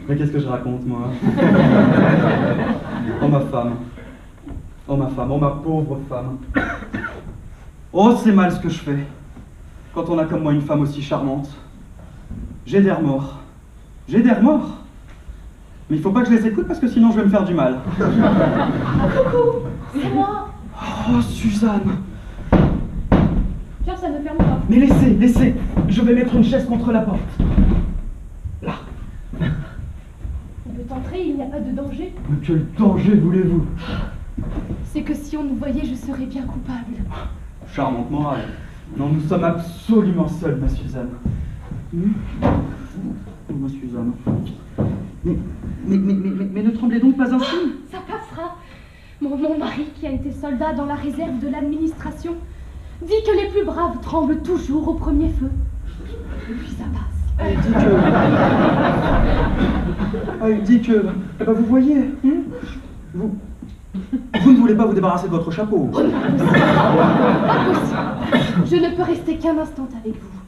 Mais qu'est-ce que je raconte, moi? Oh ma femme. Oh ma femme, oh ma pauvre femme. Oh, c'est mal ce que je fais. Quand on a comme moi une femme aussi charmante. J'ai des remords. J'ai des remords. Mais il faut pas que je les écoute parce que sinon je vais me faire du mal. Coucou, c'est moi. Oh, Suzanne. Tiens, ça ne ferme pas. Mais laissez, laissez. Je vais mettre une chaise contre la porte. Là. On peut entrer, il n'y a pas de danger. Mais quel danger voulez-vous? C'est que si on nous voyait, je serais bien coupable. Charmante morale. Non, nous sommes absolument seuls, ma Suzanne. Oh, ma Suzanne. Mais ne tremblez donc pas ainsi. Ça passera. Mon mari, qui a été soldat dans la réserve de l'administration, dit que les plus braves tremblent toujours au premier feu. Et puis ça passe. Il dit que... Eh ben, vous voyez, vous ne voulez pas vous débarrasser de votre chapeau. Oh, pas possible. Je ne peux rester qu'un instant avec vous.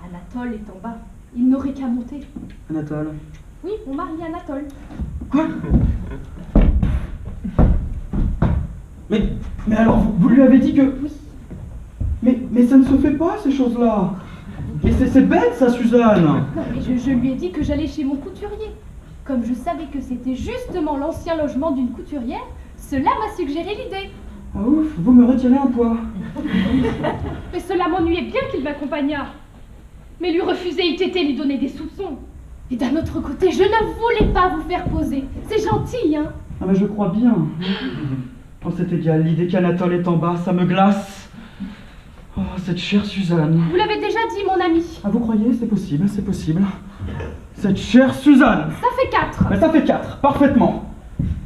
Anatole est en bas. Il n'aurait qu'à monter. Anatole. Oui, mon mari Anatole. Quoi? Mais alors, vous lui avez dit que... Oui. Mais ça ne se fait pas, ces choses-là. Mais c'est bête, ça, Suzanne. Non, mais je lui ai dit que j'allais chez mon couturier. Comme je savais que c'était justement l'ancien logement d'une couturière, cela m'a suggéré l'idée. Ah ouf, vous me retirez un poids. Mais cela m'ennuyait bien qu'il m'accompagnât. Mais lui refuser eût été lui donner des soupçons. Et d'un autre côté, je ne voulais pas vous faire poser. C'est gentil, hein? Ah mais je crois bien. Oh, c'est égal, l'idée qu'Anatole est en bas, ça me glace. Oh, cette chère Suzanne. Vous l'avez déjà dit, mon ami. Ah, vous croyez? C'est possible, c'est possible. Cette chère Suzanne. Ça fait 4. Mais ça fait 4, parfaitement.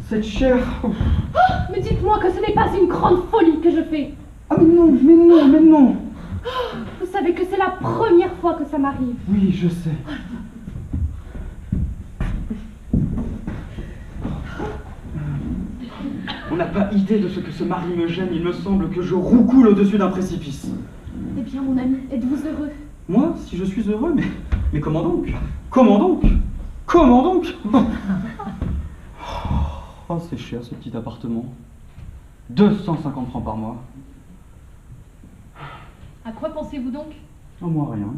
Cette chère... Oh, mais dites-moi que ce n'est pas une grande folie que je fais. Ah mais non, mais non, mais non. Vous savez que c'est la première fois que ça m'arrive. Oui, je sais. On n'a pas idée de ce que ce mari me gêne. Il me semble que je roucoule au-dessus d'un précipice. Eh bien, mon ami, êtes-vous heureux? Moi, si je suis heureux, mais comment donc? Comment donc? Comment donc? Oh, c'est cher ce petit appartement. 250 francs par mois. À quoi pensez-vous donc? À moi, rien.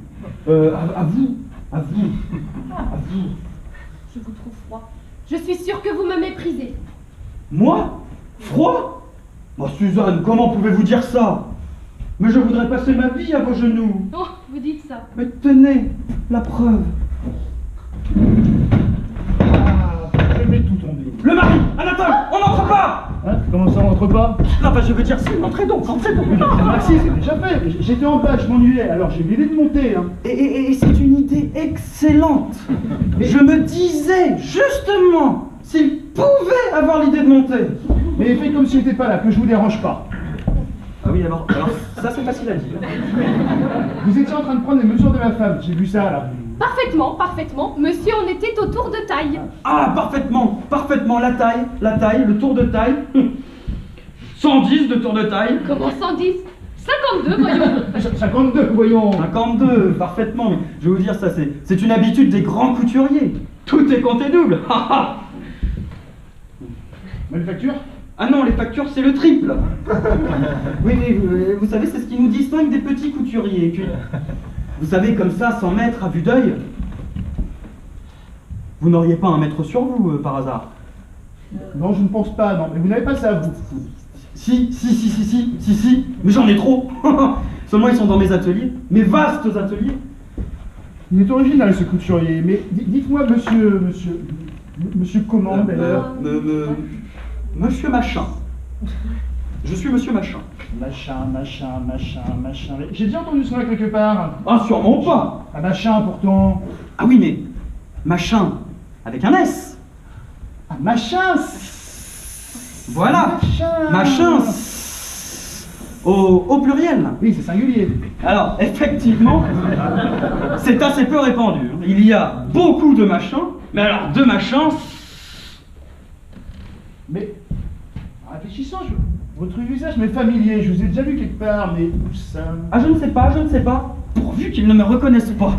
À vous. À vous. À vous. Je vous trouve froid. Je suis sûre que vous me méprisez. Moi? Froid? Oh, Suzanne, comment pouvez-vous dire ça? Mais je voudrais passer ma vie à vos genoux. Oh, vous dites ça. Mais tenez, la preuve. Ah, je vais tout tomber. Le mari, Anatole, on n'entre pas. Hein? Comment ça, on rentre pas? Non, bah je veux dire si, entrez donc, entrez donc. Maxi, c'est déjà fait. J'étais en bas, je m'ennuyais, alors j'ai l'idée de monter. Hein. Et c'est une idée excellente. Je me disais, justement, s'il pouvait avoir l'idée de monter. Mais fais comme si j'étais pas là, que je vous dérange pas. Ah oui, alors ça c'est facile à dire. Vous étiez en train de prendre les mesures de ma femme, j'ai vu ça là. Parfaitement, parfaitement. Monsieur, on était au tour de taille. Ah, parfaitement, parfaitement, la taille, le tour de taille. 110 de tour de taille. Comment 110? 52, voyons. 52, voyons. 52, parfaitement. Mais je vais vous dire, ça c'est une habitude des grands couturiers. Tout est compté double. Manufacture? Ah non, les factures, c'est le triple. Oui, vous savez, c'est ce qui nous distingue des petits couturiers. Et puis, vous savez, comme ça, sans mètre à vue d'œil, vous n'auriez pas un mètre sur vous, par hasard? Non, je ne pense pas, non. Mais vous n'avez pas ça, vous. Si, mais j'en ai trop. Seulement, ils sont dans mes ateliers, mes vastes ateliers. Il est original, ce couturier. Mais dites-moi, monsieur comment, d'ailleurs? Monsieur Machin. Je suis Monsieur Machin. Machin. J'ai déjà entendu ce nom quelque part. Ah, sûrement pas. Un machin, pourtant. Ah oui, mais Machin, avec un S. Un machin. Voilà. Machin. Au pluriel. Oui, c'est singulier. Alors, effectivement, c'est assez peu répandu. Il y a beaucoup de machins, mais alors de machins... Mais... En réfléchissant, votre visage m'est familier. Je vous ai déjà vu quelque part, mais où ça? Ah, je ne sais pas. Pourvu qu'ils ne me reconnaissent pas.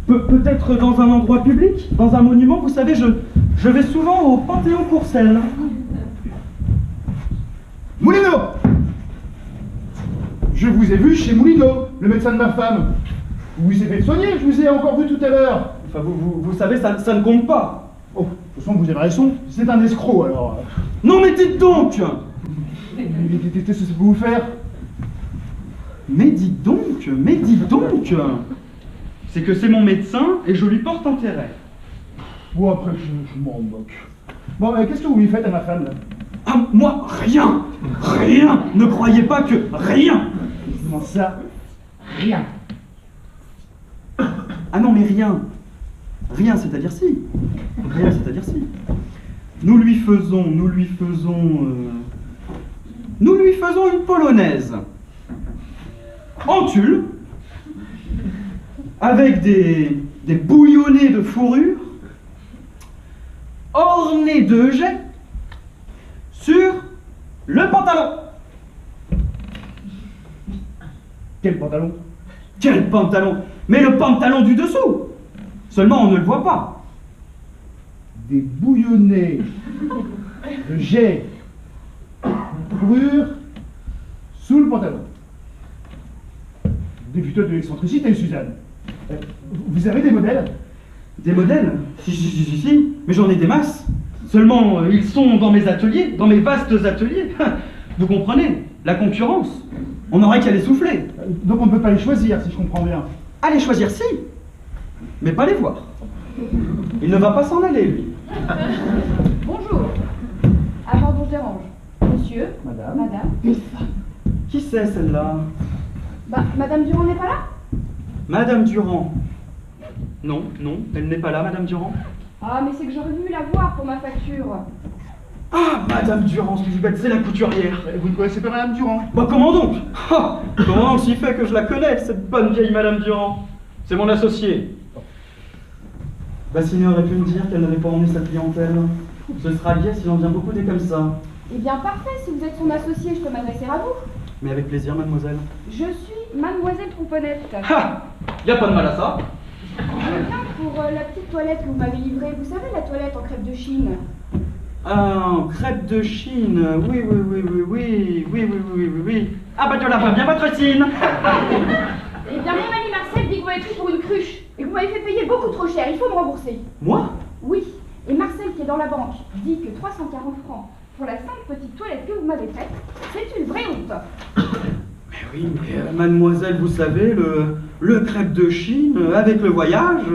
Peut-être dans un endroit public, dans un monument, vous savez, je vais souvent au Panthéon Courcelles. Moulineau! Je vous ai vu chez Moulineau, le médecin de ma femme. Vous vous êtes fait soigner, je vous ai encore vu tout à l'heure. Enfin, vous savez, ça ne compte pas. Oh, de toute façon, vous avez raison, c'est un escroc alors. Non, mais dites donc! Qu'est-ce que ça peut vous faire? Mais dites donc! C'est que c'est mon médecin et je lui porte intérêt. Bon, après, je m'en moque. Bon, qu'est-ce que vous lui faites à ma femme, là? Ah, moi, rien! Ne croyez pas que rien! Comment ça? Rien. Ah non, mais rien, c'est-à-dire si. Nous lui faisons une polonaise en tulle, avec des bouillonnés de fourrure, ornés de jets, sur le pantalon. Quel pantalon? Quel pantalon? Mais le pantalon du dessous! Seulement on ne le voit pas. Des bouillonnés de jet fourrure sous le pantalon. Des putains de l'excentricité, Suzanne. Vous avez des modèles? Des modèles? Si, mais j'en ai des masses. Seulement, ils sont dans mes ateliers, dans mes vastes ateliers. Vous comprenez? La concurrence. On n'aurait qu'à les souffler. Donc on ne peut pas les choisir, si je comprends bien. À les choisir, si, mais pas les voir. Il ne va pas s'en aller, lui. Bonjour. Avant qu'on dérange. Monsieur, Madame. Qui c'est, celle-là? Bah, Madame Durand n'est pas là? Madame Durand. Non, elle n'est pas là, Madame Durand. Ah, mais c'est que j'aurais voulu la voir pour ma facture. Ah, Madame Durand, ce que vous bête, c'est la couturière. Vous ne connaissez pas Madame Durand? Bah comment donc? Comment donc s'il fait que je la connais, cette bonne vieille Madame Durand? C'est mon associé. Bassine aurait pu me dire qu'elle n'avait pas emmené sa clientèle. Ce sera lié s'il en vient beaucoup des comme ça. Eh bien, parfait, si vous êtes son associé, je peux m'adresser à vous. Mais avec plaisir, mademoiselle. Je suis Mademoiselle Trouponnette. Ha! Y a pas de mal à ça. Je viens pour la petite toilette que vous m'avez livrée. Vous savez, la toilette en crêpe de Chine. Ah, crêpe de Chine, oui. Ah bah tu l'as pas bien, Patricine. Eh bien, mon ami Marcel dit que vous m'avez pris pour une cruche et que vous m'avez fait payer beaucoup trop cher. Il faut me rembourser. Moi? Oui. Et Marcel, qui est dans la banque, dit que 340 francs pour la simple petite toilette que vous m'avez faite, c'est une vraie honte. Mais oui, mais mademoiselle, vous savez, le crêpe de Chine, avec le voyage...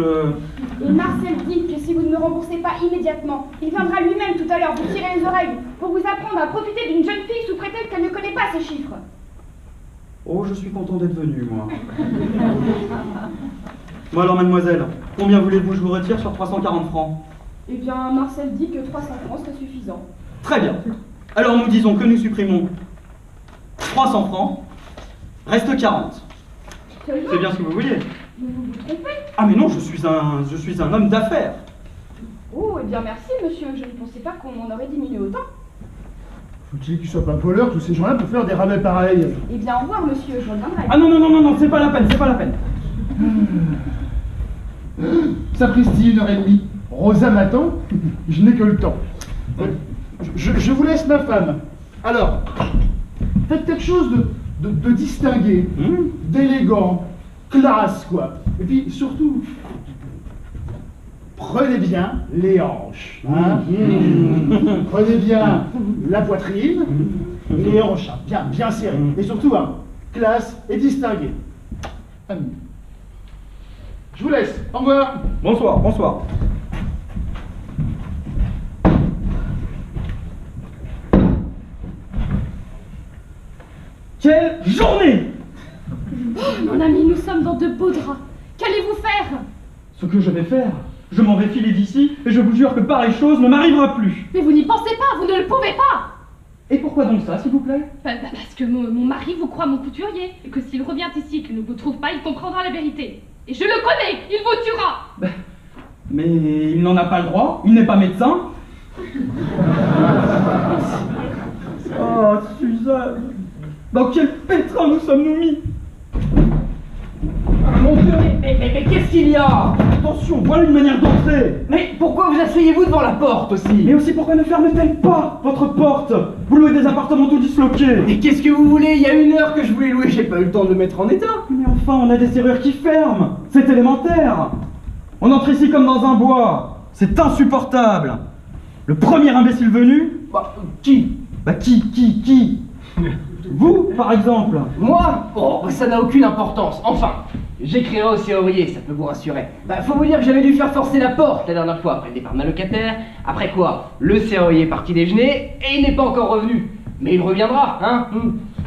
Et Marcel dit que si vous ne me remboursez pas immédiatement, il viendra lui-même tout à l'heure vous tirer les oreilles pour vous apprendre à profiter d'une jeune fille sous prétexte qu'elle ne connaît pas ses chiffres. Oh, je suis content d'être venu, moi. Bon alors, mademoiselle, combien voulez-vous que je vous retire sur 340 francs? Eh bien, Marcel dit que 300 francs serait suffisant. Très bien. Alors nous disons que nous supprimons 300 francs, reste 40. C'est bien ce que vous vouliez. Vous vous trompez? Ah mais non, je suis un homme d'affaires. Oh, eh bien merci, monsieur. Je ne pensais pas qu'on en aurait diminué autant. Faut-il qu'ils soient pas voleurs, tous ces gens-là, pour faire des rabais pareils? Eh bien, au revoir, monsieur. Je reviendrai. Ah non, c'est pas la peine. Sapristi, 1h30. Rosa m'attend, je n'ai que le temps. Je vous laisse ma femme. Alors, faites quelque chose de distingué, d'élégant, classe, quoi. Et puis, surtout, prenez bien les hanches. Hein. Prenez bien la poitrine, et les hanches, hein, bien serrées. Et surtout, hein, classe et distingué. Ami. Je vous laisse. Au revoir. Bonsoir. Quelle journée! Oh, mon ami, nous sommes dans de beaux draps. Qu'allez-vous faire? Ce que je vais faire, je m'en vais filer d'ici et je vous jure que pareille chose ne m'arrivera plus. Mais vous n'y pensez pas, vous ne le pouvez pas. Et pourquoi donc ça, s'il vous plaît? Parce que mon mari vous croit mon couturier, et que s'il revient ici et qu'il ne vous trouve pas, il comprendra la vérité. Et je le connais, il vous tuera. Mais il n'en a pas le droit, il n'est pas médecin. Oh, Suzanne, dans quel pétrin nous sommes-nous mis? Mon Dieu, mais qu'est-ce qu'il y a? Attention, voilà une manière d'entrer. Mais pourquoi vous asseyez-vous devant la porte aussi? Mais aussi, pourquoi ne ferme-t-elle pas votre porte? Vous louez des appartements tout disloqués. Mais qu'est-ce que vous voulez? Il y a 1 heure que je voulais louer, j'ai pas eu le temps de le mettre en état. Mais enfin, on a des serrures qui ferment. C'est élémentaire. On entre ici comme dans un bois. C'est insupportable. Le premier imbécile venu... Bah, qui? Bah qui? Vous, par exemple. Moi? Oh, ça n'a aucune importance. Enfin, j'écrirai au serrurier, ça peut vous rassurer. Bah, faut vous dire que j'avais dû faire forcer la porte la dernière fois, après le départ de ma locataire. Après quoi, le serrurier est parti déjeuner et il n'est pas encore revenu. Mais il reviendra, hein.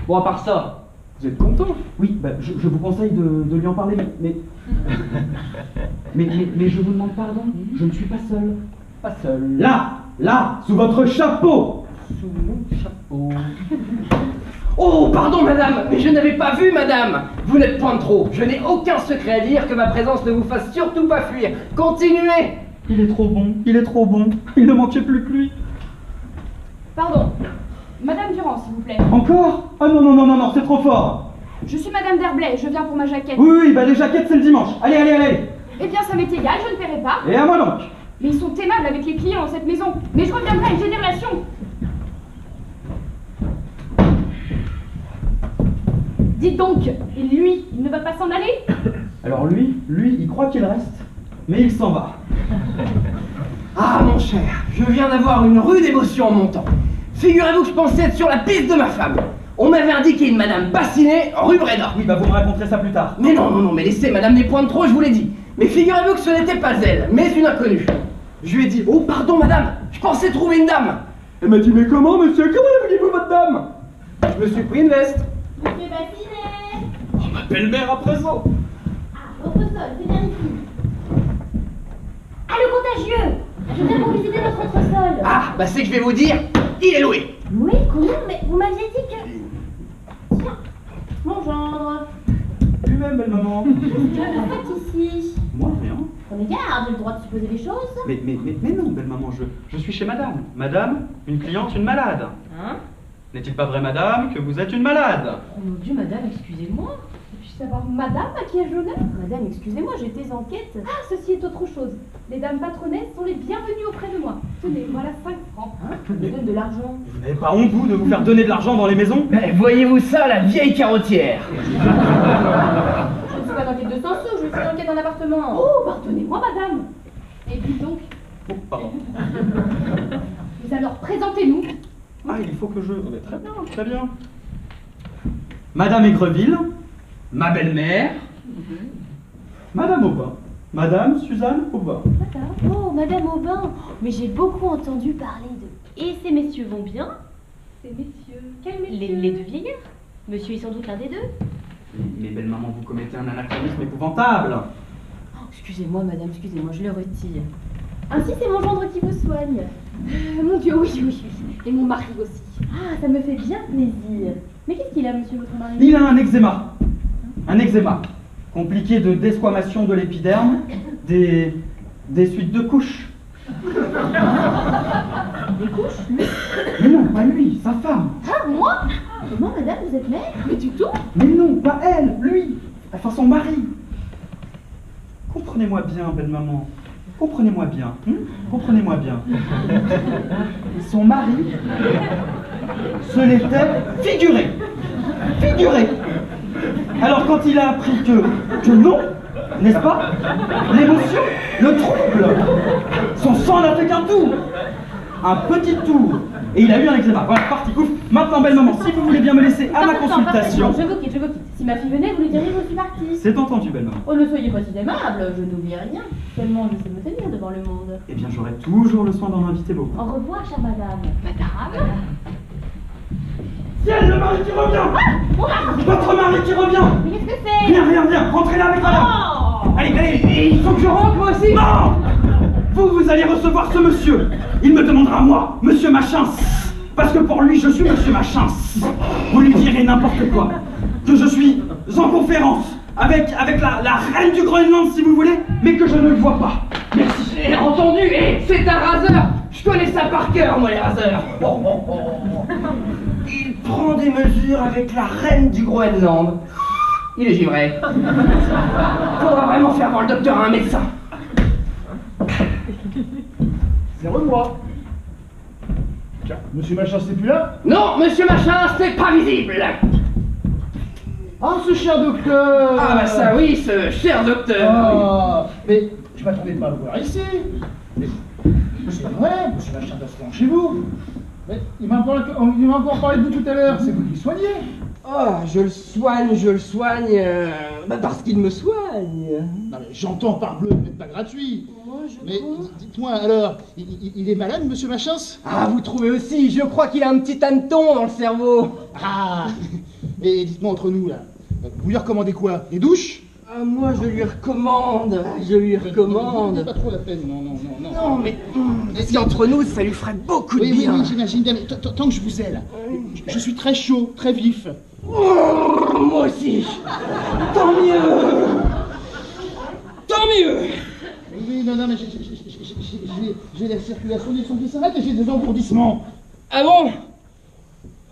Bon, à part ça, vous êtes content? Oui, bah, je vous conseille de lui en parler, mais je vous demande pardon, je ne suis pas seul. Pas seul. Là, sous votre chapeau. Sous mon chapeau. Oh, pardon, madame, mais je n'avais pas vu, madame. Vous n'êtes point de trop. Je n'ai aucun secret à dire, que ma présence ne vous fasse surtout pas fuir. Continuez. Il est trop bon. Il ne manquait plus que lui. Pardon. Madame Durand, s'il vous plaît. Encore? Ah non, c'est trop fort. Je suis Madame Derblay, je viens pour ma jaquette. Oui, bah les jaquettes c'est le dimanche. Allez. Eh bien, ça m'est égal, je ne paierai pas. Et à moi donc. Mais ils sont aimables avec les clients dans cette maison. Mais je reviendrai, j'ai des relations. Dites donc, et lui, il ne va pas s'en aller? Alors lui, il croit qu'il reste, mais il s'en va. Ah, mon cher, je viens d'avoir une rude émotion en montant. Figurez-vous que je pensais être sur la piste de ma femme. On m'avait indiqué une madame bassinée rue Bréda. Oui, bah vous me raconterez ça plus tard. Mais non, mais laissez, madame n'est point de trop, je vous l'ai dit. Mais figurez-vous que ce n'était pas elle, mais une inconnue. Je lui ai dit, oh pardon madame, je pensais trouver une dame. Elle m'a dit, mais comment monsieur, comment appelez-vous votre dame? Je me suis pris une veste. Monsieur Bassinet! Oh, ma belle-mère à présent. Ah, votre sol, c'est bien ici. Ah, le contagieux! Je viens pour visiter notre entresol. Ah, bah c'est que je vais vous dire, il est loué. Oui, comment? Mais vous m'aviez dit que... Tiens, mon gendre. Lui-même, belle maman. Qu'est-ce que vous faites ici? Moi, rien. Prenez garde, j'ai le droit de supposer des choses. Mais non, belle maman, je suis chez madame. Madame, une cliente, une malade. Hein? N'est-il pas vrai, madame, que vous êtes une malade? Oh mon Dieu, madame, excusez-moi. Puis-je savoir madame à qui ai-je l'honneur? Madame, excusez-moi, j'étais en quête. Ah, ceci est autre chose. Les dames patronesses sont les bienvenues auprès de moi. Tenez, voilà 5 francs. Hein? Je me donne de l'argent. Vous n'avez pas honte, vous, de vous faire donner de l'argent dans les maisons? Mais voyez-vous ça, la vieille carottière? Je ne suis pas en quête de 100 sous, je suis en quête d'un appartement. Oh, pardonnez-moi, madame. Et dites donc, Oh, pardon. mais alors présentez-nous. Ah, il faut que je... Très bien. Madame Aigreville, ma belle-mère, Madame Aubin, Madame Suzanne Aubin. Oh, Madame Aubin, mais j'ai beaucoup entendu parler de... Et ces messieurs vont bien? Ces messieurs, quels messieurs? Les deux vieillards. Monsieur est sans doute l'un des deux. Mais belle maman, vous commettez un anachronisme épouvantable. Oh, excusez-moi, madame, excusez-moi, je le retire. Ainsi, c'est mon gendre qui vous soigne. Mon Dieu, oui. Et mon mari aussi. Ah, ça me fait bien plaisir. Mais qu'est-ce qu'il a, monsieur, votre mari? Il a un eczéma. Un eczéma. Compliqué de desquamation de l'épiderme, des suites de couches. Des couches, lui? Mais non, pas lui, sa femme. Ah, moi? Comment, madame, vous êtes mère? Mais du tout. Mais non, pas elle, lui. Enfin, son mari. Comprenez-moi bien, belle maman. Comprenez-moi bien. Comprenez-moi bien. Son mari se l'était figuré. Figuré. Alors quand il a appris que non, n'est-ce pas? L'émotion, le trouble. Son sang n'a fait qu'un tour. Un petit tour. Et il a eu un eczéma. Voilà, parti, ouf. Maintenant, belle maman, si vous voulez bien me laisser à ma consultation. Je vous quitte. Si ma fille venait, vous lui diriez que je suis partie. C'est entendu, belle maman. Oh, ne soyez pas si aimable, je n'oublie rien. Seulement, je sais me tenir devant le monde. Eh bien, j'aurai toujours le soin d'en inviter beaucoup. Au revoir, chère madame. Madame? Ciel, le mari qui revient! Mon mari! Votre mari qui revient! Mais qu'est-ce que c'est? Viens, rentrez là avec madame! Oh! Allez, il faut que je rentre moi aussi! Non! Vous allez recevoir ce monsieur! Il me demandera moi, monsieur Machin! Parce que pour lui, je suis monsieur Machin! Vous lui direz n'importe quoi! Que je suis en conférence avec la reine du Groenland, si vous voulez, mais que je ne le vois pas! Merci! Entendu, c'est un raseur. connais ça par cœur, moi, les raseurs. Il prend des mesures avec la reine du Groenland. Il est givré. Faudra vraiment faire voir le docteur à un médecin. C'est moi. Tiens, monsieur Machin, c'est plus là? Non, monsieur Machin, c'est pas visible. Ah, ce cher docteur! Ah bah ça oui, ce cher docteur. Ah, mais je m'attendais pas à le voir ici. Mais c'est pas vrai, monsieur Machin doit se rendre chez vous. Mais il m'a encore parlé de vous tout à l'heure, c'est vous qui le soignez. Oh, je le soigne, parce qu'il me soigne. Non mais j'entends parbleu, vous n'êtes pas gratuit. Mais dites-moi alors, il est malade, monsieur Machins? Ah, vous trouvez aussi, je crois qu'il a un petit hanneton dans le cerveau. Ah. Et dites-moi entre nous là, vous lui recommandez quoi? Des douches? Ah, moi je lui recommande. Pas trop la peine, non. Non, mais si entre nous, ça lui ferait beaucoup de bien. Oui, j'imagine bien, mais tant que je vous ai là, je suis très chaud, très vif. Oh, moi aussi. Tant mieux. Oui, non, mais j'ai la circulation du sang qui s'arrête et j'ai des engourdissements. Ah bon?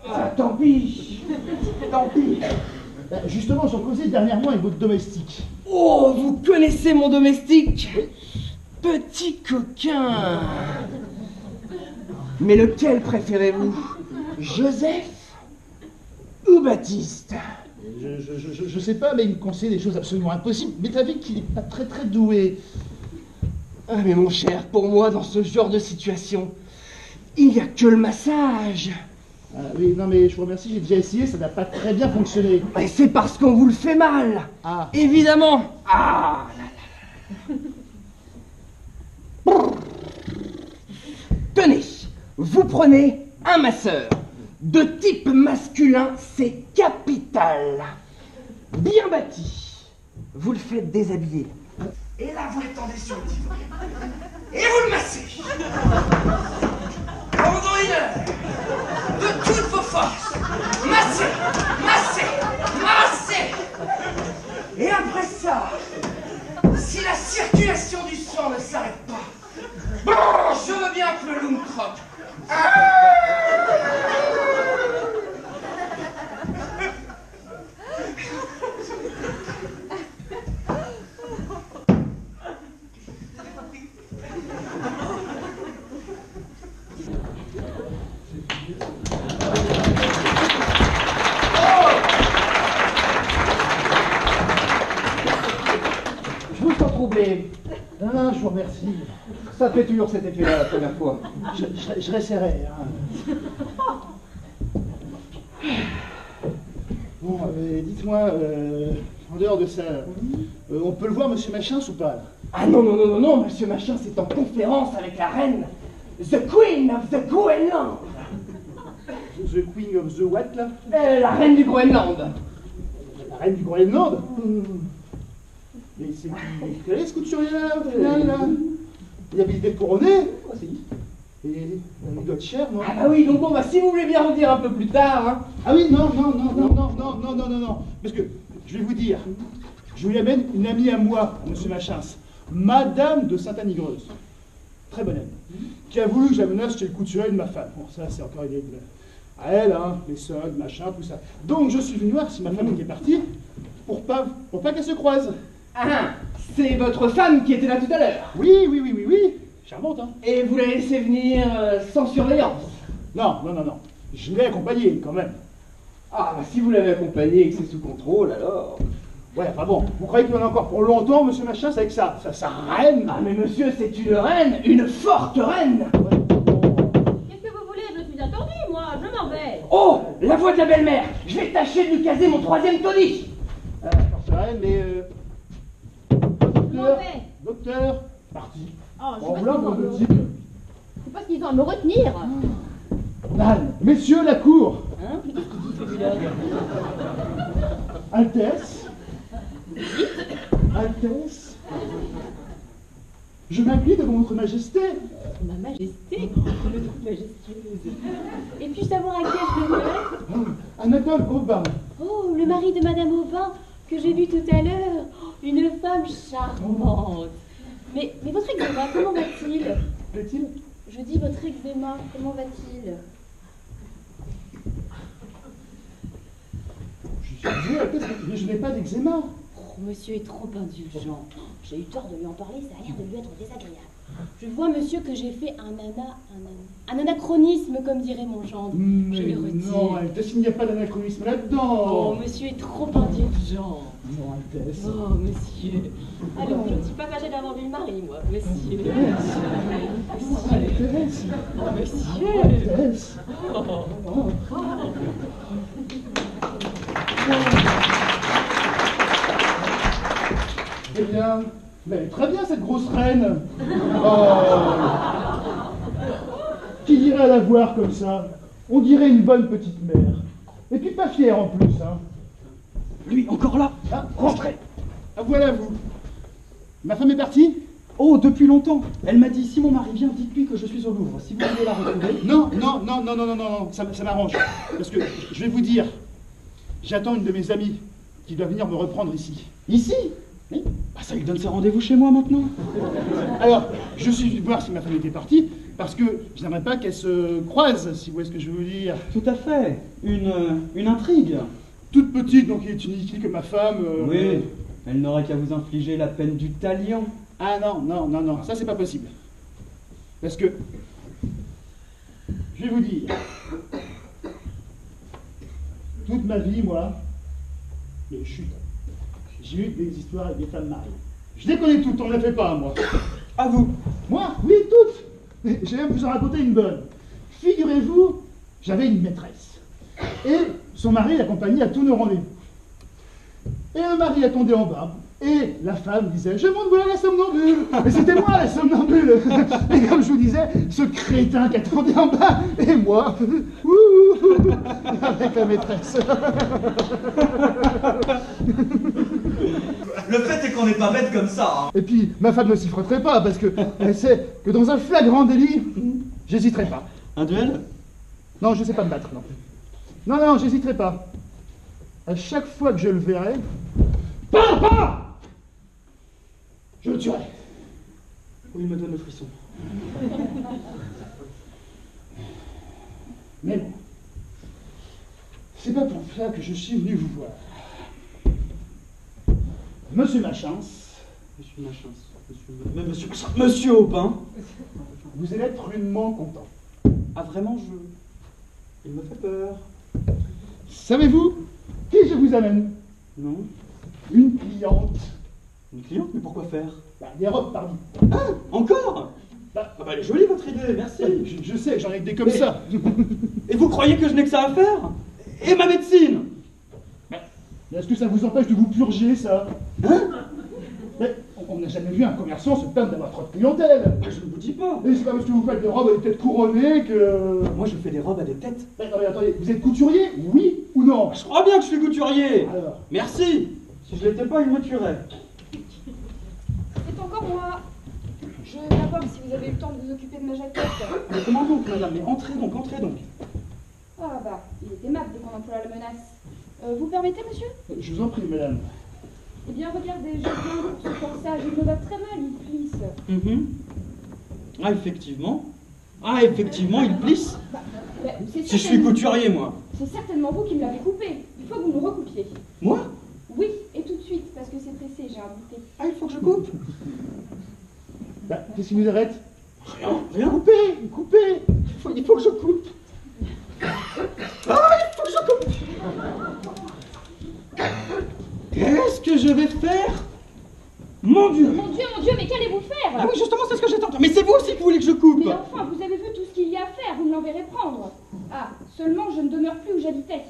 Ah, tant pis. Justement, j'en causais dernièrement avec votre domestique. Oh, vous connaissez mon domestique? Petit coquin. Mais lequel préférez-vous? Joseph ou Baptiste? Je sais pas, mais il me conseille des choses absolument impossibles. Mais t'as vu qu'il est pas très doué. Ah mais mon cher, pour moi, dans ce genre de situation, il n'y a que le massage. Ah, oui, non mais je vous remercie, j'ai déjà essayé, ça n'a pas très bien fonctionné. Et c'est parce qu'on vous le fait mal. Ah. Évidemment. Ah là là. Tenez, vous prenez un masseur. De type masculin, c'est capital. Bien bâti. Vous le faites déshabiller. Et là, vous l'étendez sur le divan. Et vous le massez. Pendant 1 heure. De toutes vos forces. Massez. Et après ça, si la circulation du sang ne s'arrête pas, je veux bien que le loup me croque. Je vous sens troublé. Non, je vous remercie. Ça fait toujours cet effet-là la première fois. Je réessayerai. Hein. Bon, dites-moi, en dehors de ça, on peut le voir, monsieur Machins, ou pas? Ah non, monsieur Machin, c'est en conférence avec la reine, the Queen of the Groenland. The Queen of the what, là? La reine du Groenland. La reine du Groenland? Mais c'est qui est ce couturier-là, au final, là? Il habite des couronnés? Et il doit être cher, non? Ah bah oui, donc bon, bah si vous voulez bien redire un peu plus tard, hein. Ah oui, non. Parce que, je vais vous dire, je lui amène une amie à moi, monsieur Machins, Madame de Sainte-Anigreuse. Très bonne amie. Qui a voulu que j'amenasse chez le couturier de ma femme. Bon, ça, c'est encore une à elle, hein, les soldes, machin, tout ça. Donc, je suis venu voir si ma femme était partie, pour pas qu'elle se croise. Ah, c'est votre femme qui était là tout à l'heure. Oui. Charmante, hein. Et vous la laissez venir sans surveillance? Non. Je l'ai accompagnée, quand même. Ah, bah si vous l'avez accompagnée et que c'est sous contrôle, alors... Ouais, enfin bon, vous croyez qu'il y en a encore pour longtemps, monsieur Machin, avec sa reine? Ah, mais monsieur, c'est une reine, une forte reine. Qu'est-ce que vous voulez? Je me suis attendue, moi, je m'en vais. Oh, la voix de la belle-mère. Je vais tâcher de lui caser mon 3e tonique. Forte reine, mais... Je m'en vais. Docteur, parti. Oh, je En sais voilà pas votre ce type. c'est pas ce qu'ils ont à me retenir. Anne, messieurs, la cour. Hein? Mais qu'est-ce qu'il dit celui-là? Altesse. Altesse. Je m'appuie devant votre majesté. Ma majesté, je me trouve majestueuse. Et puis savoir à qui je devrais? Anatole Aubin. Oh, le mari de Madame Aubin, que j'ai vu tout à l'heure. Une femme charmante. Mais votre ex-mari, comment va-t-il? Plaît-il? Je dis votre eczéma, comment va-t-il? Je n'ai pas d'eczéma. Oh, monsieur est trop indulgent. J'ai eu tort de lui en parler, ça a l'air de lui être désagréable. Je vois, monsieur, que j'ai fait un anachronisme, comme dirait mon gendre. Je le retire. Non, Altesse, il n'y a pas d'anachronisme là-dedans. Oh, monsieur est trop indulgent. Non, Altesse. Oh, monsieur. Alors, je ne suis pas fâchée d'avoir vu le mari, moi, monsieur. Altesse. Oh, monsieur. Altesse. Eh bien, mais elle est très bien cette grosse reine. Oh. Qui irait la voir comme ça? On dirait une bonne petite mère. Et puis pas fière en plus, hein. Lui, encore là. Ah, rentrez. Ah, voilà vous. Ma femme est partie? Oh, depuis longtemps. Elle m'a dit, si mon mari vient, dites-lui que je suis au Louvre. Si vous voulez la retrouver... Non, ça m'arrange. Parce que, je vais vous dire, j'attends une de mes amies qui doit venir me reprendre ici. Ici? Oui. Bah, ça lui donne ses rendez-vous chez moi maintenant. Alors, je suis venu voir si ma femme était partie, parce que je n'aimerais pas qu'elle se croise, si vous voyez ce que je veux dire. Tout à fait. Une intrigue. Toute petite, donc elle est inutile que ma femme... Oui, elle n'aurait qu'à vous infliger la peine du talion. Ah non, ça c'est pas possible. Parce que... Je vais vous dire... Toute ma vie, moi... Mais chut, j'ai eu des histoires avec des femmes mariées. Je les connais toutes, on ne les fait pas, moi. À vous. Moi? Oui, toutes. J'ai même vous en raconter une bonne. Figurez-vous, j'avais une maîtresse. Et son mari l'accompagnait à tous nos rendez-vous. Et le mari attendait en bas. Et la femme disait, je monte voir la somnambule. Et c'était moi la somnambule. Et comme je vous disais, ce crétin qui attendait en bas, et moi, avec la maîtresse. Le fait est qu'on n'est pas bête comme ça. Hein. Et puis, ma femme ne s'y frotterait pas, parce que elle sait que dans un flagrant délit, j'hésiterai pas. Un duel? Non, je ne sais pas me battre, non. Non, j'hésiterai pas. À chaque fois que je le verrai, je le tuerai. Oui, il me donne le frisson. Mais bon, c'est pas pour ça que je suis venu vous voir. Monsieur Machance. Monsieur Machance. Monsieur Machance. Monsieur Aubin. Vous allez être rudement content. Ah, vraiment, il me fait peur. Savez-vous qui je vous amène? Non. Une cliente. Une cliente? Mais pourquoi faire? Des robes, pardon. Ah, encore? Ah bah elle est jolie votre idée, merci. Je sais, j'en ai que des comme ça. Et vous croyez que je n'ai que ça à faire? Et ma médecine? Mais est-ce que ça vous empêche de vous purger, ça? Hein? Mais on n'a jamais vu un commerçant se plaindre d'avoir trop de clientèle. Bah, je ne vous dis pas. Et c'est pas parce que vous faites des robes à des têtes couronnées que... Moi je fais des robes à des têtes. Mais attendez, vous êtes couturier? Oui ou non? Je crois bien que je suis couturier. Alors. Merci. Si je l'étais pas, il me tuerait. C'est encore moi. Je veux d'abord si vous avez eu le temps de vous occuper de ma jaquette. Mais comment donc, madame? Mais entrez donc, entrez donc. Ah bah, il est aimable dès qu'on emploie la menace. Vous permettez, monsieur? Je vous en prie, madame. Eh bien, regardez, je viens pour ce corsage, il me va très mal, il plisse. Ah, effectivement. Ah, effectivement, il plisse. Si je suis certainement... couturier, moi. C'est certainement vous qui me l'avez coupé. Il faut que vous me le recoupiez. Moi? Oui, et tout de suite, parce que c'est pressé, j'ai un bouquet. Ah, il faut que je coupe? Bah, qu'est-ce qui nous arrête? Rien. Coupez. Il faut que je coupe. Ah, il faut que je coupe. Qu'est-ce que je vais faire? Mon Dieu! Mon Dieu, mais qu'allez-vous faire? Ah oui, justement, c'est ce que j'étais en train. Mais c'est vous aussi qui voulez que je coupe! Mais enfin, vous avez vu tout ce qu'il y a à faire, vous me l'enverrez prendre. Ah, seulement je ne demeure plus où j'habitais.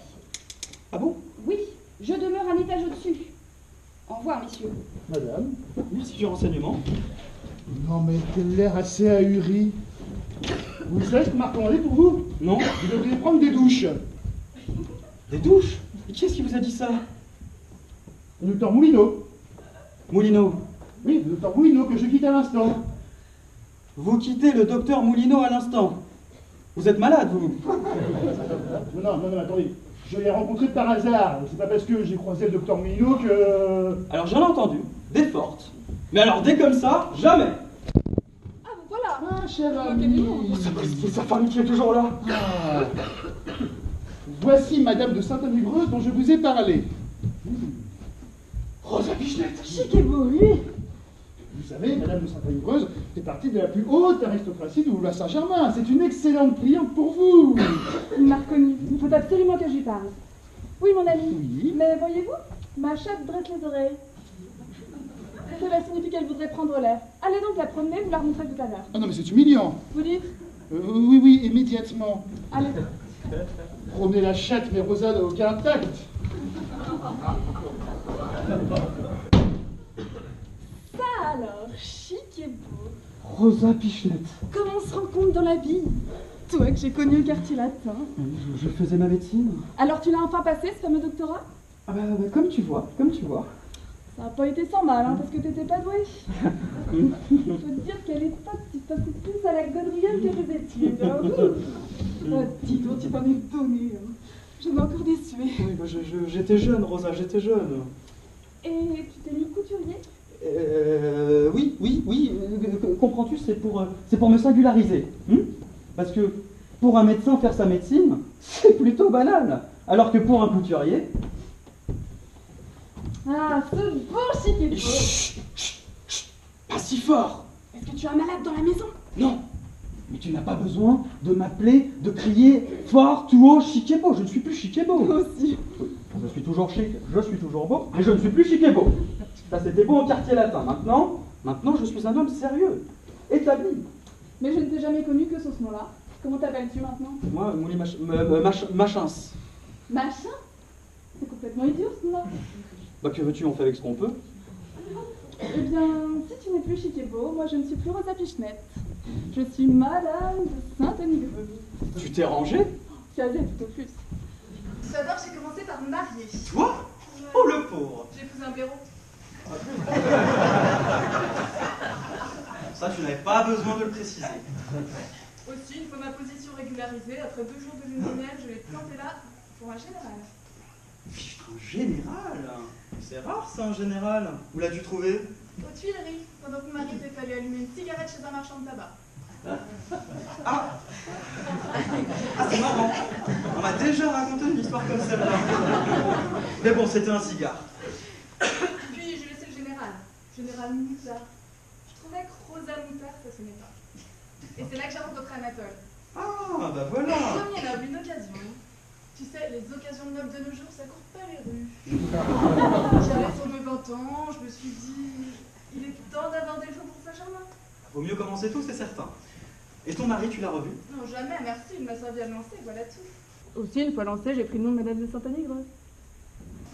Ah bon? Oui, je demeure un étage au-dessus. Au revoir, messieurs. Madame? Merci du renseignement. Non, mais quel l'air assez ahuri. Vous savez ce que m'a recommandé pour vous? Non? Vous devriez prendre des douches. Des douches? Et qui est-ce qui vous a dit ça? Le docteur Moulineau. Moulineau. Oui, le docteur Moulineau que je quitte à l'instant. Vous quittez le docteur Moulineau à l'instant. Vous êtes malade, vous? Non, attendez. Je l'ai rencontré par hasard. C'est pas parce que j'ai croisé le docteur Moulineau que... Alors j'en ai entendu, des fortes. Mais alors des comme ça, jamais. Ah, voilà là. Ah, cher Moquez du monde. ami. Sapristi, sa femme qui est toujours là. Ah. Voici Madame de Sainte-Amigreuse dont je vous ai parlé. Rosa Pichenette. Chic et beau, lui. Vous savez, Madame de Sainte-Amigreuse fait partie de la plus haute aristocratie du Boulevard Saint-Germain. C'est une excellente cliente pour vous. Il m'a reconnu. Il faut absolument que je lui parle. Oui, mon ami. Oui. Mais voyez-vous, ma chatte dresse les oreilles. Cela signifie qu'elle voudrait prendre l'air. Allez donc la promener, vous la remontrez tout à l'heure. Ah non, mais c'est humiliant. Vous dites? Oui, oui, immédiatement. Allez. Promener la chatte, mais Rosa n'a aucun tact. Ça alors, chic et beau. Rosa Pichenette. Comment on se rencontre dans la vie? Toi que j'ai connu au quartier latin. Je faisais ma médecine. Alors tu l'as enfin passé, ce fameux doctorat? Ah bah, comme tu vois, comme tu vois. Ça n'a pas été sans mal, hein, parce que t'étais pas doué. Il faut te dire qu'à l'époque, tu passais plus à la gaudriole que les études. Hein. Oh, dis donc, tu t'en es donné. Hein. Je m'ai encore déçue. Oui, bah, j'étais jeune, Rosa, j'étais jeune. Et tu t'es mis couturier? Oui, comprends-tu, c'est pour me singulariser. Parce que pour un médecin faire sa médecine, c'est plutôt banal. Alors que pour un couturier... Ah, ce beau chic et beau. Chut, pas si fort. Est-ce que tu as un malade dans la maison? Non, mais tu n'as pas besoin de m'appeler, de crier fort, tout haut, chic et beau. Je ne suis plus chic et beau. Moi aussi. Je suis toujours chic, je suis toujours beau, mais je ne suis plus chic et beau. Ça c'était beau au quartier latin. Maintenant je suis un homme sérieux, établi. Mais je ne t'ai jamais connu que sous ce nom-là. Comment t'appelles-tu maintenant? Moi, Mouli Machins. Machin? C'est complètement idiot ce nom-là. Bah que veux-tu, on fait avec ce qu'on peut. Eh bien, si tu n'es plus chic et beau, moi je ne suis plus Rosa Pichenette. Je suis Madame de Sainte-Amigreuse. Tu t'es rangé? Casé tout au plus. D'abord, j'ai commencé par me marier. Toi? Oh le pauvre. J'ai épousé un blaireau. Ça, tu n'avais pas besoin de le préciser. Aussi, une fois ma position régularisée, après 2 jours de lune de miel, je l'ai planté là pour un général. Un général? C'est rare ça, un général. Où l'as-tu trouvé? Aux Tuileries, pendant que mon mari était allé allumer une cigarette chez un marchand de tabac. Ah, c'est marrant. On m'a déjà raconté une histoire comme celle-là. Mais bon, c'était un cigare. Puis j'ai laissé le général Moutard. Je trouvais que Rosa Moutard, ça sonnait pas. Et c'est là que j'ai rencontré Anatole. Ah, bah voilà. Premier noble, une occasion. Tu sais, les occasions de nobles de nos jours, ça court pas les rues. J'avais sur mes 20 ans, je me suis dit, il est temps d'avoir des jours pour Saint-Germain. Vaut mieux commencer tôt, c'est certain. Et ton mari, tu l'as revu? Non, jamais, merci, il m'a servi à me lancer, voilà tout. Aussi, une fois lancée, j'ai pris le nom de Madame de Sainte-Amigreuse.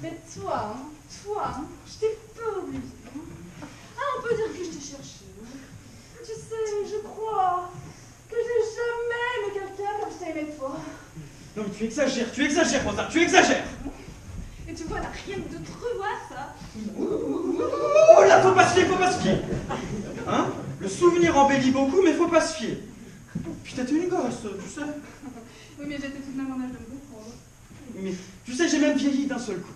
Mais toi, je t'ai pas oublié. Ah, on peut dire que je t'ai cherché. Tu sais, je crois que j'ai jamais aimé quelqu'un comme je t'ai aimé toi. Non mais tu exagères, Rosa, tu exagères. Et tu vois, elle a rien de te revoir, ça. Oh là, faut pas se fier. Hein? Le souvenir embellit beaucoup, mais faut pas se fier. Puis t'étais une gosse, tu sais. Oui, mais j'étais tout de même en âge de me comprendre. Mais tu sais, j'ai même vieilli d'un seul coup.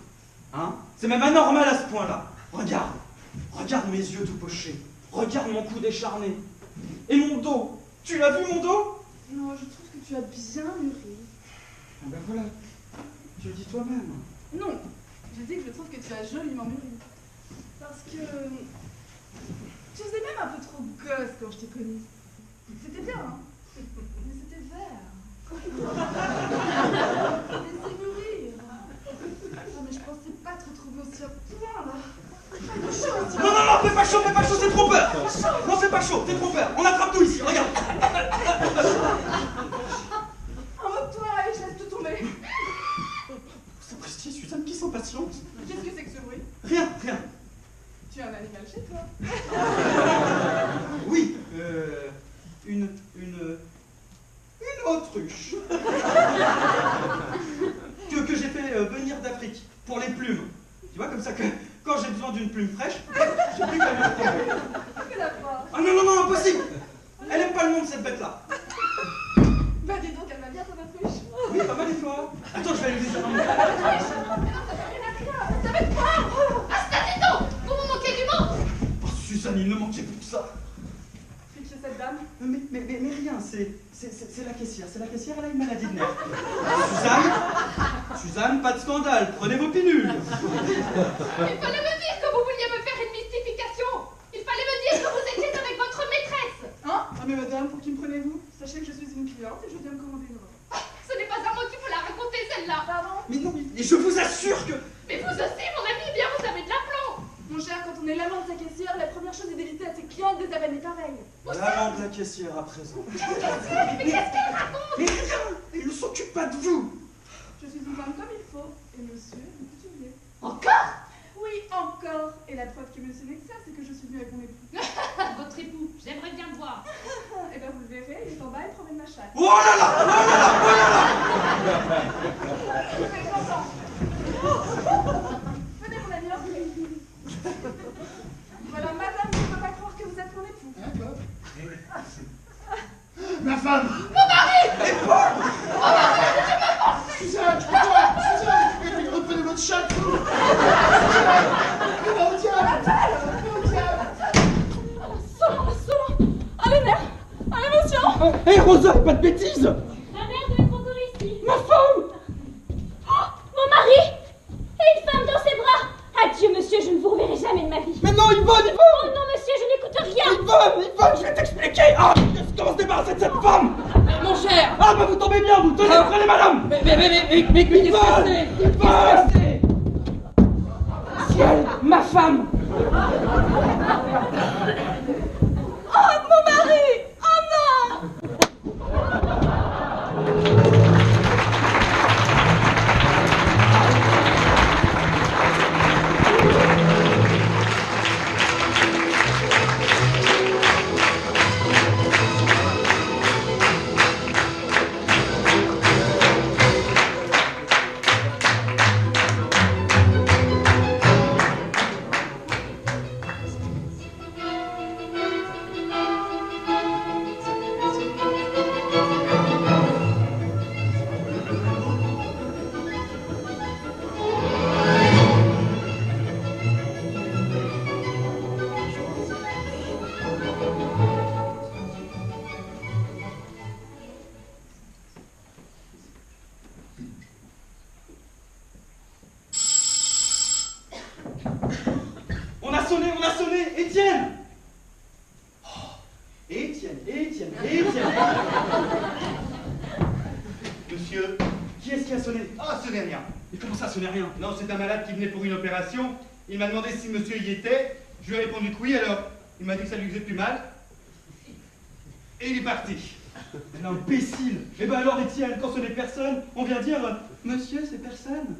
Hein? C'est même anormal à ce point-là. Regarde mes yeux tout pochés. Regarde mon cou décharné. Et mon dos. Tu l'as vu, mon dos? Non, je trouve que tu as bien mûri. Ah ben voilà. Tu le dis toi-même. Non, je dis que je trouve que tu as joliment mûri. Parce que tu faisais même un peu trop gosse quand je t'ai connue. C'était bien, hein? Mais c'était vert. Laissez mûrir. Non, mais je pensais pas te retrouver aussi à point, là. Non, fais pas chaud, c'est trop peur. Non, fais pas chaud, t'es trop peur. On attrape tout ici, regarde. Moque-toi et je laisse tout tomber. Sapristi, Suzanne, qui s'impatiente? Qu'est-ce que c'est que ce bruit? Rien. Tu as un animal chez toi? Oui, une autruche. que j'ai fait venir d'Afrique pour les plumes. Tu vois, comme ça que quand j'ai besoin d'une plume fraîche, j'ai plus qu'à lui retrouver. Que la part. Ah non, impossible. Elle aime pas le monde, cette bête-là. Bah dis donc, elle va bien ton autruche. Oui, pas mal et toi? Attends, je vais aller lui dire un mot. Ça va être quoi? Ah, c'est donc! Vous me manquez du mot! Oh, Suzanne, il ne manquait plus que ça. Puis que cette dame? Mais rien, c'est la caissière. C'est la caissière, elle a une maladie de nerfs. Suzanne, pas de scandale, prenez vos pilules. Il fallait me dire que vous vouliez me faire une mystification. Il fallait me dire que vous étiez avec votre maîtresse. Hein? Ah mais madame, pour qui me prenez-vous? Sachez que je suis une cliente et je viens me commander une robe. Ce n'est pas à moi qu'il faut la raconter, celle-là. Pardon? Mais non, mais je vous assure que... Mais vous aussi, mon ami, bien vous avez de l'aplomb. Mon cher, quand on est l'amant de sa caissière, la première chose est d'éviter à ses clientes des avanies pareilles. L'amant de la caissière à présent. Mais qu'est-ce qu'elle raconte? Mais rien, il ne s'occupe pas de vous. Je suis une femme comme il faut, et monsieur est une couturier. Encore? Oui, encore. Et la preuve que monsieur n'est que ça, c'est que je suis venue avec mon époux. Votre époux, j'aimerais bien le voir. Eh ben vous le verrez, il est en bas, il promène ma chatte. Oh là là, oh là là, oh là là. Venez mon ami, entrez. Voilà, madame, je ne peux pas croire que vous êtes mon époux. D'accord. Ma femme! Mon mari! Suzanne! Suzanne! Reprenez votre chat! Au diable! Au diable! Insolent! Allez, mère! Allez, monsieur! Hé Rosa, pas de bêtises! Ma mère doit être encore ici. Ma femme! Oh, mon mari! Et une femme dans ses bras! Adieu, monsieur, je ne vous reverrai jamais de ma vie. Mais non, Yvonne! Oh non, monsieur, je n'écoute rien! Yvonne, je vais t'expliquer! Ah, comment se débarrasser de cette femme? Mon cher! Ah, bah vous tombez bien, vous! Tenez, prenez madame! Mais qu'est-ce que c'est? Yvonne! Ciel, ma femme! Oh, mon mari! Oh non! On a sonné, Étienne! Oh, Étienne. Monsieur? Qui est-ce qui a sonné? Ah, ce n'est rien. Mais comment ça, ce n'est rien? Non, c'est un malade qui venait pour une opération. Il m'a demandé si monsieur y était. Je lui ai répondu que oui, alors il m'a dit que ça lui faisait plus mal. Et il est parti. L'imbécile! Eh ben alors, Étienne, quand ce n'est personne, on vient dire monsieur, c'est personne.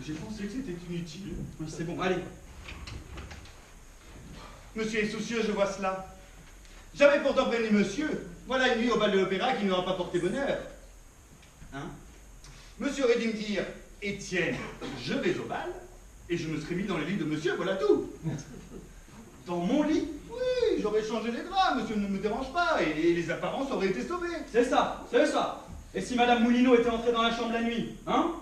J'ai pensé que c'était inutile. Oui, c'est bon, allez. Monsieur est soucieux, je vois cela. J'avais pourtant prévenu monsieur. Voilà une nuit au bal de l'opéra qui n'aura pas porté bonheur. Hein? Monsieur aurait dû me dire, Étienne, je vais au bal, et je me serais mis dans le lit de monsieur, voilà tout. Dans mon lit? Oui, j'aurais changé les draps, monsieur ne me dérange pas, et les apparences auraient été sauvées. C'est ça. Et si Madame Moulineau était entrée dans la chambre la nuit, hein?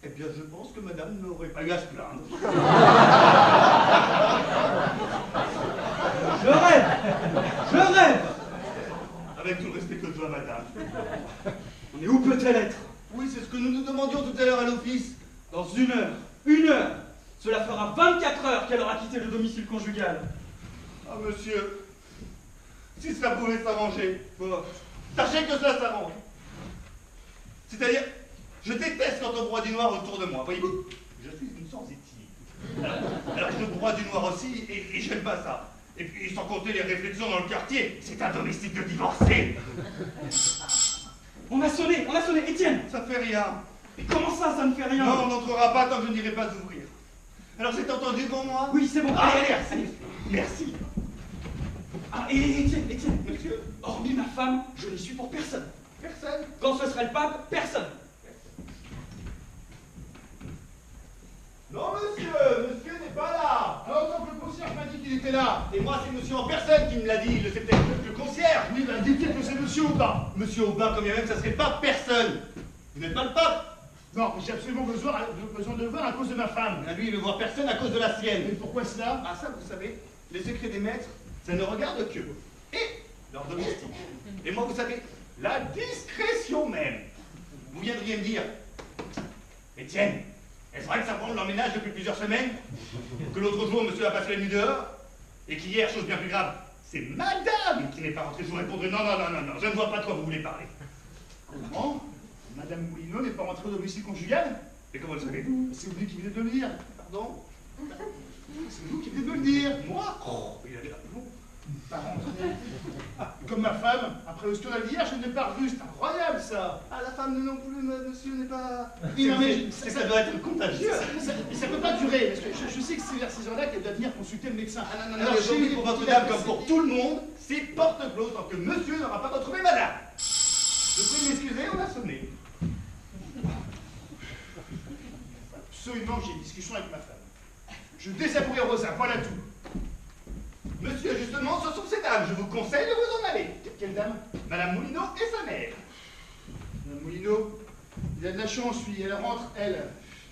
Eh bien, je pense que madame n'aurait pas eu à se plaindre. Je rêve! Avec tout le respect que je dois, madame. Mais où peut-elle être? Oui, c'est ce que nous nous demandions tout à l'heure à l'office. Dans une heure. Cela fera 24 heures qu'elle aura quitté le domicile conjugal. Ah, monsieur, si cela pouvait s'arranger, sachez que cela s'arrange. C'est-à-dire, je déteste quand on broie du noir autour de moi, voyez-vous? Je suis une sensitive. Alors je broie du noir aussi, et j'aime pas ça. Et puis, sans compter les réflexions dans le quartier, c'est un domestique de divorcé. On a sonné, Étienne! Ça fait rien. Mais comment ça ne fait rien? Non, on n'entrera pas tant que je n'irai pas ouvrir. Alors c'est entendu pour moi? Oui, c'est bon, allez. Merci. Ah, et Étienne, Monsieur? hormis ma femme, je n'y suis pour personne. Personne? Quand ce serait le pape, personne. Non, monsieur n'est pas là. Alors, donc le concierge m'a dit qu'il était là. Et moi, c'est monsieur en personne qui me l'a dit. Il le sait peut-être plus que le concierge. Oui, bah, dites-lui que c'est monsieur Aubin. Monsieur Aubin, comme bien même, ça serait pas personne. Vous n'êtes pas le pape? Non, mais j'ai absolument besoin de vin à cause de ma femme. Lui, il veut voir personne à cause de la sienne. Et pourquoi cela? Ah, ça, vous savez, les secrets des maîtres, ça ne regarde que et leur domestique. Et moi, vous savez, la discrétion même. Vous viendriez me dire, Étienne, est-ce vrai que ça prend de l'emménage depuis plusieurs semaines? Que l'autre jour, monsieur a passé la nuit dehors? Et qu'hier, chose bien plus grave, c'est madame qui n'est pas rentrée. Je vous répondrai, non, je ne vois pas de quoi vous voulez parler. Comment? Madame Moulineau n'est pas rentrée au domicile conjugal? Et comment le savez? C'est vous qui venez de le dire. Pardon? C'est vous qui venez de me le dire. Moi? Oh, il avait la raison. Pas rentrée. Ah, comme ma femme, après le scandale d'hier, je ne l'ai pas revue. C'est incroyable, ça. Ah, la femme non plus, monsieur n'est pas... Oui, non, mais ça doit être contagieux. Ça ne peut pas durer, parce que je sais que c'est vers ces heures-là qu'elle doit venir consulter le médecin. Ah, non, alors, chez lui, pour votre dame, comme pour tout le monde, c'est porte close tant que monsieur n'aura pas retrouvé madame. Je prie m'excuser, on a sonné. Absolument, j'ai une discussion avec ma femme. Je désavouerai Rosa, voilà tout. Monsieur, justement, ce sont ces dames. Je vous conseille de vous en aller. Quelle dame? Madame Moulineau et sa mère. Madame Moulineau, il a de la chance, lui. Elle rentre, elle.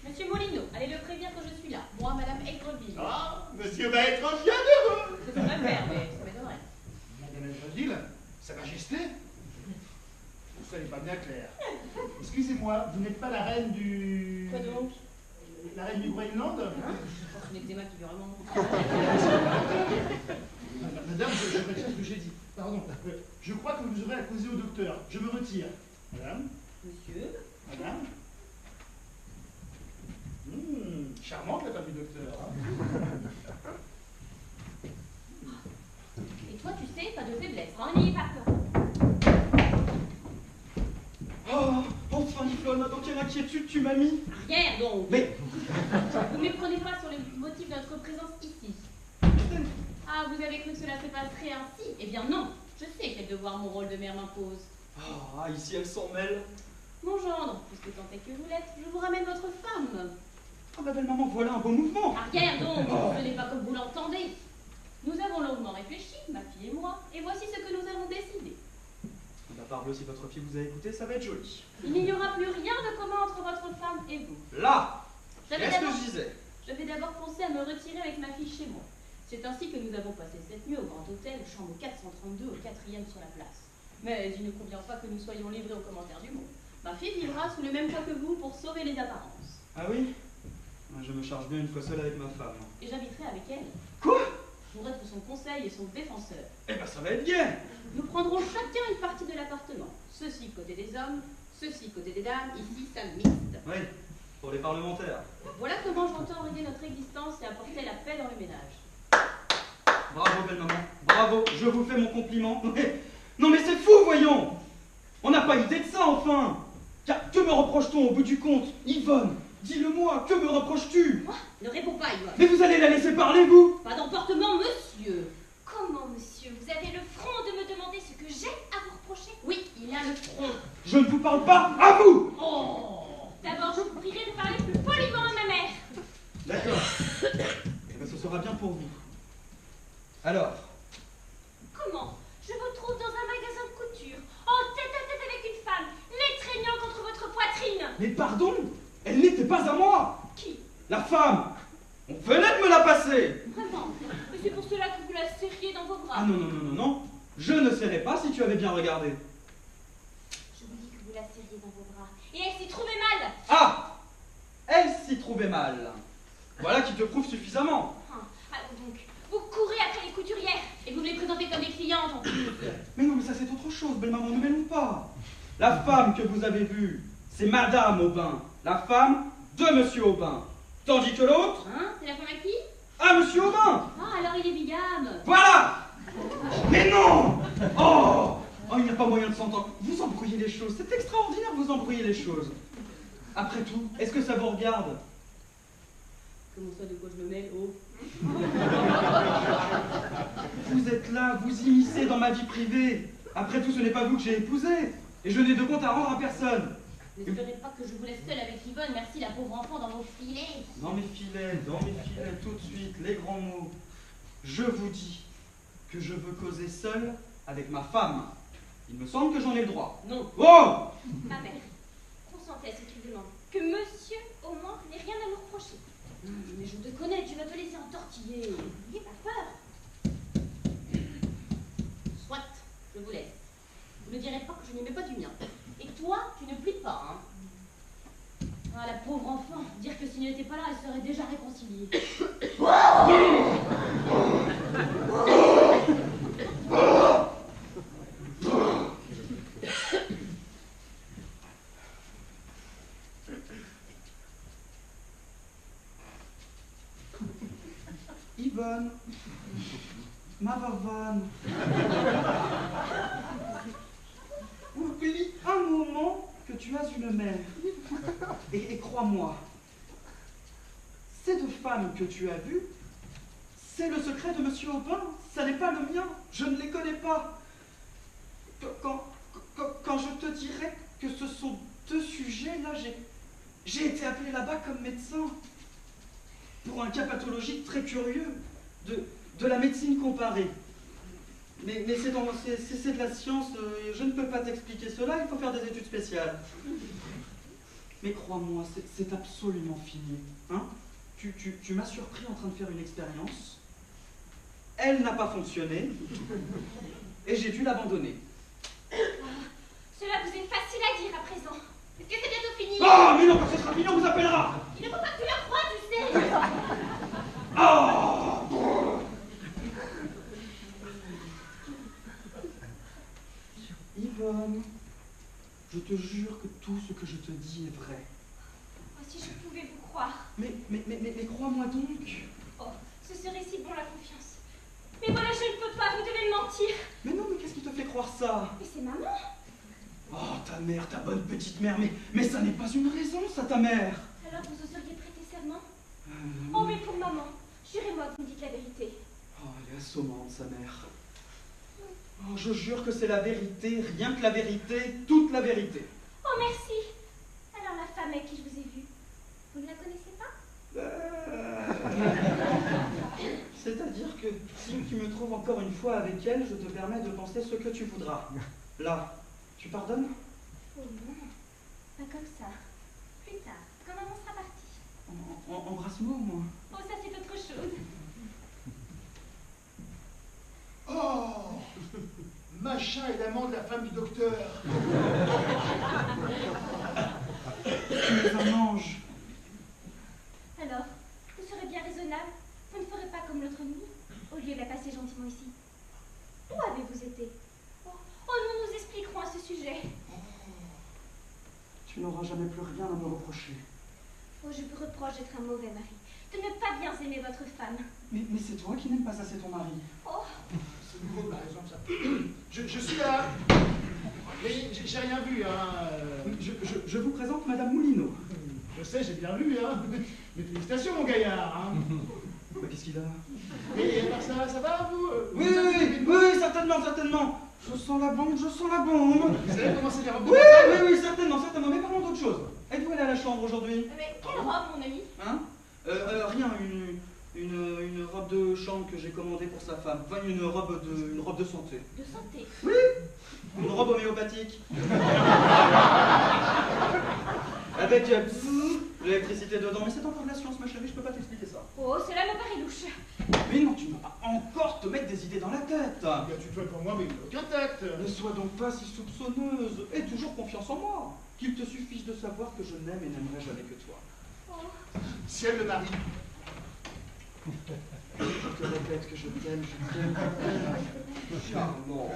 Monsieur Moulineau, allez le prévenir que je suis là. Moi, Madame Aigreville. Ah, monsieur va être bien heureux. C'est vrai faire, mais ça m'étonnerait. Madame Aigreville, Sa Majesté? Ça n'est pas bien clair. Excusez-moi, vous n'êtes pas la reine du... Quoi donc? La reine du Groenland? Hein? Je n'ai que des mains qui vraiment. Madame, je retire ce que j'ai dit. Pardon. Je crois que vous aurez à causer au docteur. Je me retire. Madame? Monsieur? Madame? Charmante la femme du docteur. Et toi, tu sais, pas de faiblesse, hein, n'ayez pas peur. Oh, enfin, Yvonne, dans quelle inquiétude tu m'as mis? Arrière donc. Mais... Vous ne méprenez pas sur le motif de notre présence ici. Ah, vous avez cru que cela se passerait ainsi? Eh bien non, je sais quel devoir mon rôle de mère m'impose. Ah, ici elle s'en mêle. Mon gendre, puisque tant est que vous l'êtes, je vous ramène votre femme. Oh, ma belle maman, voilà un beau mouvement. Arrière donc, ce n'est pas comme vous l'entendez. Nous avons longuement réfléchi, ma fille et moi, et voici ce que nous avons décidé. Bah, parbleu, si votre fille vous a écouté, ça va être joli. Il n'y aura plus rien de commun entre votre femme et vous. Là, J'avais qu'est-ce que d'abord- je disais? J'avais d'abord pensé à me retirer avec ma fille chez moi. C'est ainsi que nous avons passé cette nuit au Grand Hôtel, chambre 432 au 4e sur la place. Mais il ne convient pas que nous soyons livrés aux commentaires du monde. Ma fille vivra sous le même toit que vous pour sauver les apparences. Ah oui? Je me charge bien une fois seule avec ma femme. Et j'habiterai avec elle. Quoi? Pour être son conseil et son défenseur. Eh ben ça va être bien. Nous prendrons chacun une partie de l'appartement. Ceci côté des hommes, ceci côté des dames, ici salle mixte. Oui, pour les parlementaires. Voilà comment j'entends régler notre existence et apporter la paix dans le ménage. Bravo, belle maman. Bravo, je vous fais mon compliment. Non mais c'est fou, voyons. On n'a pas idée de ça, enfin. Car que me reproche-t-on au bout du compte? Yvonne, dis-le-moi, que me reproches-tu? Quoi? Ne réponds pas, Yvonne. Mais vous allez la laisser parler, vous? Pas d'emportement, monsieur. Comment, monsieur, vous avez le front de me demander ce que j'ai à vous reprocher? Oui, il a le front. Je ne vous parle pas à vous. Oh! D'abord, je vous prierai de parler plus poliment à ma mère. D'accord. Eh ben, ce sera bien pour vous. Alors, Comment? Je vous trouve dans un magasin de couture, en tête à tête avec une femme, l'étreignant contre votre poitrine. mais pardon, elle n'était pas à moi. Qui? La femme. On venait de me la passer. Vraiment? Mais c'est pour cela que vous la serriez dans vos bras. Ah non, non, non, non, non. Je ne serais pas si tu avais bien regardé. Je vous dis que vous la serriez dans vos bras. Et elle s'y trouvait mal. Ah! Elle s'y trouvait mal. Voilà qui te prouve suffisamment. Ah, alors donc, vous courez après les couturières. Et vous me les présentez comme des clientes en plus. Mais non, mais ça c'est autre chose, belle maman, ne mêlons pas. La femme que vous avez vue, c'est Madame Aubin, la femme de Monsieur Aubin. Tandis que l'autre, Hein? C'est la femme à qui? à Monsieur Aubin. Ah, alors il est bigame. Voilà! Mais non! Oh! Oh, il n'y a pas moyen de s'entendre. Vous embrouillez les choses, c'est extraordinaire, vous embrouillez les choses. Après tout, est-ce que ça vous regarde? Comment ça, de quoi je me mêle? Oh. Vous êtes là, vous immiscez dans ma vie privée. Après tout, ce n'est pas vous que j'ai épousé. Et je n'ai de compte à rendre à personne. N'espérez pas que je vous laisse seule avec Yvonne, merci la pauvre enfant dans vos filets. Dans mes filets, tout de suite, les grands mots. Je vous dis que je veux causer seul avec ma femme. Il me semble que j'en ai le droit. Non. Oh! Ma mère, consentez à ce qu'il demande. Que monsieur, au moins, n'ait rien à nous reprocher. Mais je te connais, tu vas te laisser entortiller. N'ayez pas peur. je n'y mets pas du mien. Et toi, tu ne plies pas, hein. Ah, la pauvre enfant, dire que s'il n'était pas là, elle serait déjà réconciliée. Yvonne, ma vavane, oublie un moment que tu as une mère. Et crois-moi, ces deux femmes que tu as vues, c'est le secret de Monsieur Aubin, ça n'est pas le mien, je ne les connais pas. Quand je te dirais que ce sont deux sujets, là, j'ai été appelé là-bas comme médecin pour un cas pathologique très curieux de la médecine comparée. Mais c'est de la science, je ne peux pas t'expliquer cela, il faut faire des études spéciales. Mais crois-moi, c'est absolument fini. Hein? Tu m'as surpris en train de faire une expérience. Elle n'a pas fonctionné. Et j'ai dû l'abandonner. Cela vous est facile à dire à présent. Est-ce que c'est bientôt fini? Oh, mais non, quand ce sera fini, on vous appellera. Il ne faut pas que tu le crois, tu sais. Oh! Yvonne, je te jure que tout ce que je te dis est vrai. Oh, si je pouvais vous croire. Mais crois-moi donc. Oh, ce serait si bon la confiance. Mais voilà, je ne peux pas, vous devez me mentir. Mais non, mais qu'est-ce qui te fait croire ça? Mais c'est maman. Oh, ta mère, ta bonne petite mère, mais ça n'est pas une raison, ça, ta mère. Alors vous oseriez prêter serment? Oh, mais pour maman, jurez-moi que vous me dites la vérité. Oh, elle est assommante, sa mère. Oh, je jure que c'est la vérité, rien que la vérité, toute la vérité. Oh, merci. Alors la femme avec qui je vous ai vu, vous ne la connaissez pas? C'est-à-dire que si tu me trouves encore une fois avec elle, je te permets de penser ce que tu voudras. Là, tu pardonnes? Oh non, pas comme ça. Plus tard, quand maman sera partie. Embrasse-moi au moins. Oh, ça c'est autre chose. Oh, machin est l'amant de la femme du docteur. Tu es un ange. Alors, vous serez bien raisonnable. Vous ne ferez pas comme l'autre nuit, au lieu de la passer gentiment ici. Où avez-vous été? Oh, nous nous expliquerons à ce sujet. Tu n'auras jamais plus rien à me reprocher. Oh, je vous reproche d'être un mauvais mari, de ne pas bien aimer votre femme. Mais c'est toi qui n'aimes pas assez ton mari. Oh, C'est nouveau, par exemple, ça. Je suis là. Mais j'ai rien vu, hein. Je vous présente Madame Moulineau. Je sais, j'ai bien vu, hein. Mais félicitations, mon gaillard, hein. Bah, qu'est-ce qu'il a? Et alors ça va, vous? Oui, certainement. Je sens la bombe. Vous savez comment c'est les robes de Oui, certainement. Mais parlons d'autre chose. Êtes-vous allé à la chambre aujourd'hui? mais quelle robe, mon ami? Hein? Rien, une robe de chambre que j'ai commandée pour sa femme. Enfin, une robe de santé. De santé. Oui, une robe homéopathique. Avec de l'électricité dedans. Mais c'est encore de la science, ma chérie, je peux pas t'expliquer ça. Oh, cela me paraît louche. Mais non, tu ne vas pas encore te mettre des idées dans la tête. Bien, tu te pour moi, mais aucun tête. Ne sois donc pas si soupçonneuse. Aie toujours confiance en moi. Qu'il te suffise de savoir que je n'aime et n'aimerai jamais que toi. Oh. Ciel le mari. Je te répète que je t'aime. Charmant.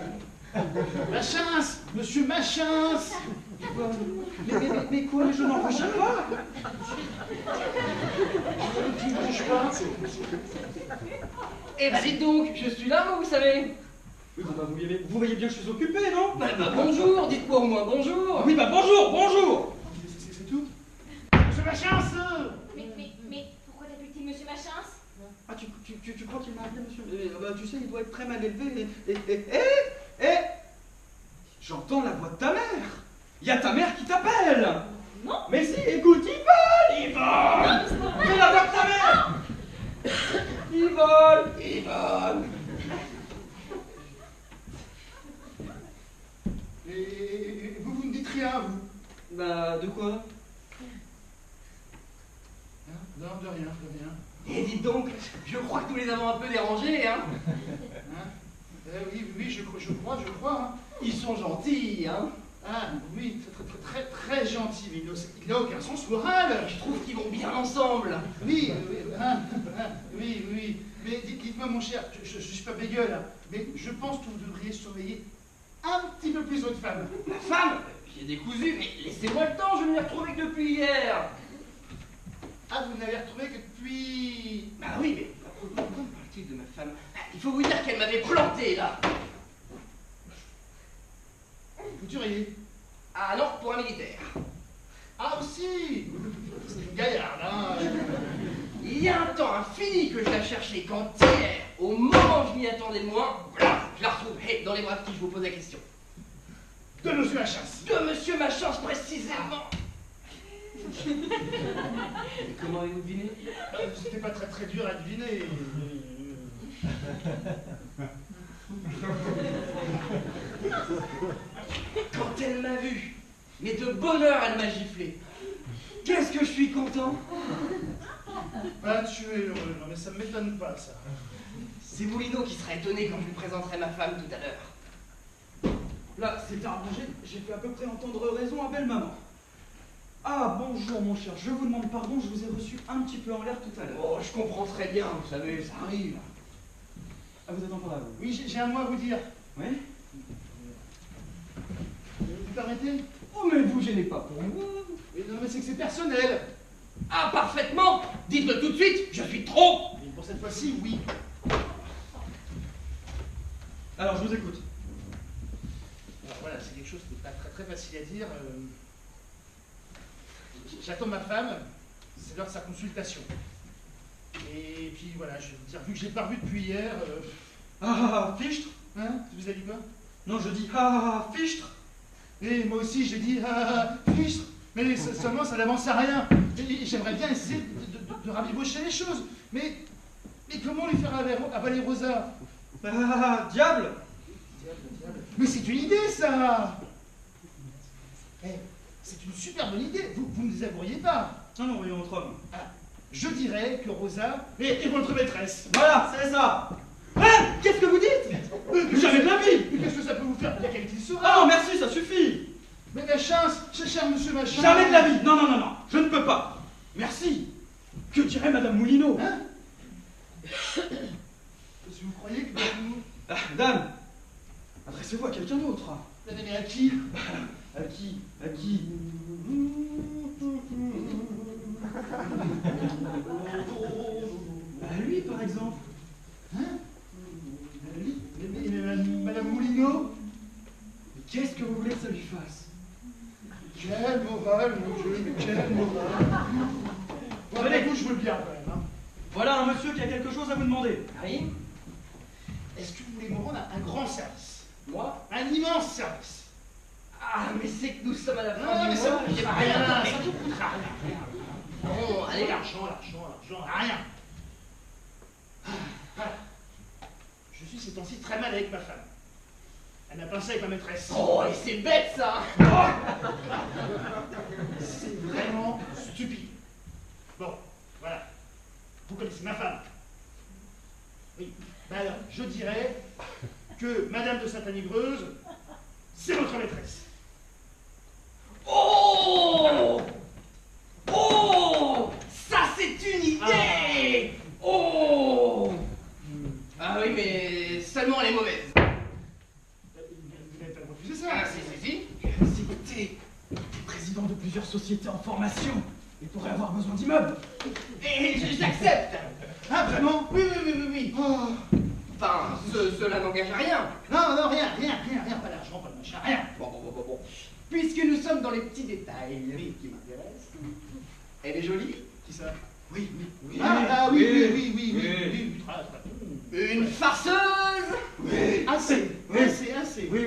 Machins, monsieur Machins. Mais quoi, mais je n'en recherche pas. Tu ne bouges pas. Eh ben dites donc, je suis là, moi, vous savez. Oui, bah, vous voyez bien que je suis occupé, non? Bah, bonjour, dites-moi au moins bonjour. Oui, bah bonjour. C'est tout. Monsieur Machins. Mais pourquoi t'appelles-t-il monsieur Machins? Ah, tu crois qu'il m'a appelé monsieur? Bah, tu sais, il doit être très mal élevé. J'entends la voix de ta mère. Il y a ta mère qui t'appelle. Non. Mais si, écoute, Yvonne. C'est la voix de ta mère. Yvonne. Et vous ne dites rien, vous? Bah, de quoi? Hein? Non, de rien. Et dites donc, je crois que nous les avons un peu dérangés, hein. Hein? Oui, je crois, hein. Ils sont gentils, hein. Ah, oui, très gentil, mais il n'a aucun sens moral. Je trouve qu'ils vont bien ensemble. Oui, oui. Mais dites-moi, mon cher, je ne suis pas bégueule, hein, mais je pense que vous devriez surveiller un petit peu plus votre femme. Ma femme? J'ai décousu, mais laissez-moi le temps, je ne l'ai retrouvée que depuis hier. Ah, vous ne l'avez retrouvée que depuis... Bah oui, mais pourquoi parle-t-il de ma femme? Il faut vous dire qu'elle m'avait planté, là. Couturier. Ah non, pour un militaire. Ah, aussi. C'est une gaillarde, hein. Il y a un temps infini que je la cherchais, quand hier, au moment où je m'y attendais le moins, voilà, je la retrouve. Hé, dans les bras de qui je vous pose la question? De monsieur Machasse. De monsieur Machasse, précisément. Et comment avez-vous deviné? C'était pas très dur à deviner. Quand elle m'a vu, mais de bonheur elle m'a giflé. Qu'est-ce que je suis content. Ah, tu es heureux, non mais ça ne m'étonne pas, ça. C'est Moulineau qui sera étonné quand je lui présenterai ma femme tout à l'heure. Là, c'est arrangé, j'ai fait à peu près entendre raison à belle-maman. Ah, bonjour mon cher, je vous demande pardon, je vous ai reçu un petit peu en l'air tout à l'heure. Oh, je comprends très bien, vous savez, ça arrive. Ah, vous êtes encore là, vous? Oui, j'ai un mot à vous dire. Oui? Vous permettez? Oh, mais vous gênez pas pour vous. Mais non, mais c'est que c'est personnel. Ah, parfaitement. Dites-le tout de suite, je suis trop. Mais pour cette fois-ci, oui. Alors, je vous écoute. Alors voilà, c'est quelque chose qui n'est pas très facile à dire. J'attends ma femme, c'est l'heure de sa consultation. Et puis voilà, je vais vous dire, vu que je l'ai pas revue depuis hier... Fichtre? Hein? Vous avez dit quoi? Non, je dis fichtre. Et moi aussi, j'ai dit fichtre. Mais seulement, ça n'avance à rien. Et j'aimerais bien essayer de rabibocher les choses. Mais comment lui faire avaler Rosa? Diable! Mais c'est une idée, ça! C'est une super bonne idée. Vous ne désavoueriez pas. Non, voyons votre homme. Je dirais que Rosa est votre maîtresse. Voilà, c'est ça. Hein? Qu'est-ce que vous dites? Jamais de la vie. Mais qu'est-ce que ça peut vous faire? Quel qu'il sera? Ah non, merci, ça suffit. Mais la chance, cher monsieur Machin... Jamais de la vie. Non, je ne peux pas. Merci. Que dirait Madame Moulineau? Hein? Si vous croyez que vous... Dame, adressez-vous à quelqu'un d'autre. Mais à qui? À qui? À lui, par exemple. Hein? À lui? Mais Madame Moulineau? Mais qu'est-ce que vous voulez que ça lui fasse? Quelle morale, mon Dieu, mais quelle morale! Bon, allez, je veux bien, quand même. Hein. Voilà un monsieur qui a quelque chose à vous demander. Oui? Est-ce que vous voulez me rendre un grand service? Moi? Un immense service? Ah, mais c'est que nous sommes à la fin Non, du mais ça mois, vous j'ai coûtera pas rien, rien. ça vous coûtera rien. Bon, allez, l'argent, rien. Voilà. Je suis ces temps-ci très mal avec ma femme. Elle n'a pas ça avec ma maîtresse. Oh, et c'est bête, ça. C'est vraiment stupide. Bon, voilà. Vous connaissez ma femme. Oui. Ben alors, je dirais que Madame de Saint-Anivreuse, c'est votre maîtresse. Oh! Oh! Ça, c'est une idée! Oh! Ah oui, mais seulement elle est mauvaise. Vous n'avez pas refusé ça? Ah, si. C'était président de plusieurs sociétés en formation. Il pourrait avoir besoin d'immeubles. Et j'accepte! Ah, vraiment? Oui. Oh. Enfin, cela n'engage à rien. Non, rien. Pas d'argent, pas de machin, rien. Bon. Puisque nous sommes dans les petits détails qui m'intéressent. Elle est jolie? Qui ça? Oui. Oui. Une farceuse? Oui. Assez. Oui.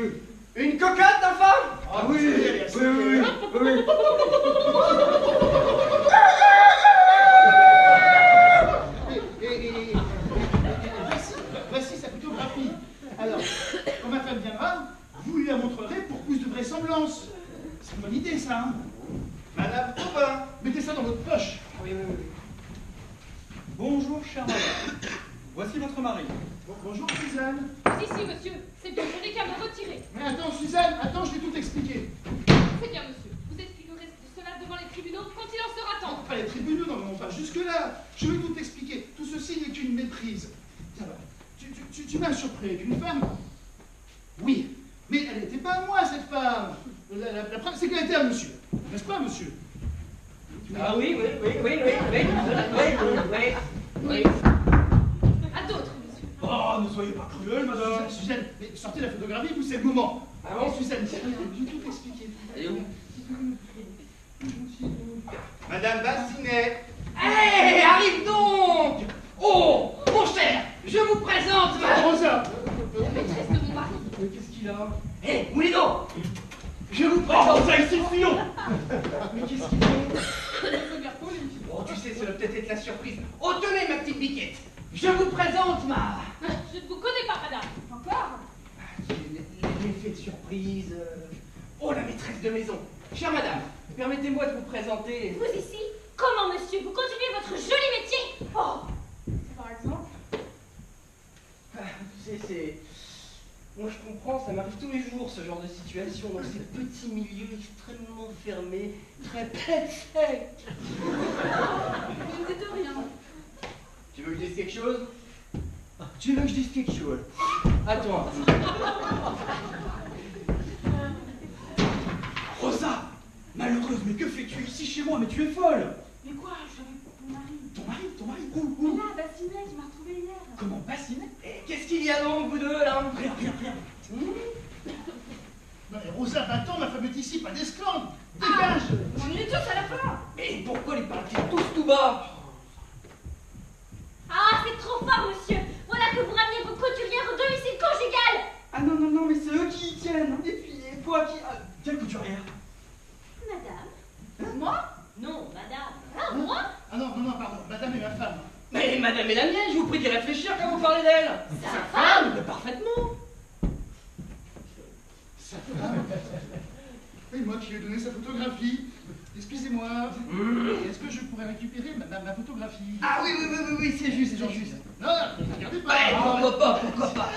Une cocotte d'enfant? Ah oui. Et voici sa photographie. Alors, quand ma femme viendra, vous lui la montrerez pour plus de vraisemblance. C'est une bonne idée, ça, hein? Madame Aubin. Mettez ça dans votre poche. Oui. Bonjour, chère madame. voici votre mari. Bonjour Suzanne. Si, monsieur, c'est bien, je n'ai qu'à me retirer. Mais attends Suzanne, attends, je vais tout expliquer. C'est bien, monsieur. Vous expliquerez cela devant les tribunaux quand il en sera temps. Pas les tribunaux, non, pas jusque-là. Je vais tout expliquer. Tout ceci n'est qu'une méprise. Tiens, tu m'as surpris avec une femme? Oui, mais elle n'était pas à moi, cette femme. La preuve, c'est qu'elle était à monsieur. N'est-ce pas, monsieur? Ah oui. À d'autres, monsieur. Oh, ne soyez pas cruelle, madame. Suzanne, mais sortez la photographie, vous, c'est le moment. Ah bon? Suzanne, je vais tout expliquer. Elle est où? Madame Bassinet. Allez, arrive donc! Oh, mon cher, je vous présente ma... Rosa! La maîtresse de mon mari. Mais qu'est-ce qu'il a? Hé, Moulino! Je vous présente... Oh, ça ici, Fillon. Mais qu'est-ce qu'il fait? Oh, tu sais, ça va peut-être être la surprise. Oh, tenez, ma petite biquette! Je vous présente ma... Je ne vous connais pas, madame. Encore? L'effet de surprise... Oh, la maîtresse de maison! Chère madame, permettez-moi de vous présenter... Vous ici? Comment, monsieur? Vous continuez votre joli métier? Oh! Par exemple? Tu sais, c'est... Moi, je comprends, ça m'arrive tous les jours, ce genre de situation, dans ces petits milieux extrêmement fermés, très secs. Vous ne dites rien. Tu veux que je dise quelque chose? Tu veux que je dise quelque chose? Attends. Rosa, malheureuse, mais que fais-tu ici chez moi? Mais tu es folle. Mais quoi? J'avais mon mari. Ton mari, où? Là, Bassinet, qui m'a retrouvé hier. Comment, Bassinet? Et qu'est-ce qu'il y a donc, vous deux, là? Rien. Non, mais Rosa, va-t'en, ma femme est ici, pas d'esclandre. Dégage! On est tous à la fin. Mais pourquoi les parlent-ils tous tout bas? Ah, c'est trop fort, monsieur! Voilà que vous ramenez vos couturières au domicile conjugal! Ah non, mais c'est eux qui y tiennent. Et puis, toi qui... quelle couturière? Madame? Moi? Non, madame. Ah, moi? Ah non, pardon, madame est ma femme. Mais madame est la mienne, je vous prie d'y réfléchir quand vous parlez d'elle. Sa femme? Mais parfaitement. Sa femme? Et moi qui lui ai donné sa photographie. Excusez-moi. Est-ce que je pourrais récupérer ma photographie? Ah oui, c'est juste. Non, regardez pas. Ouais, pourquoi pas.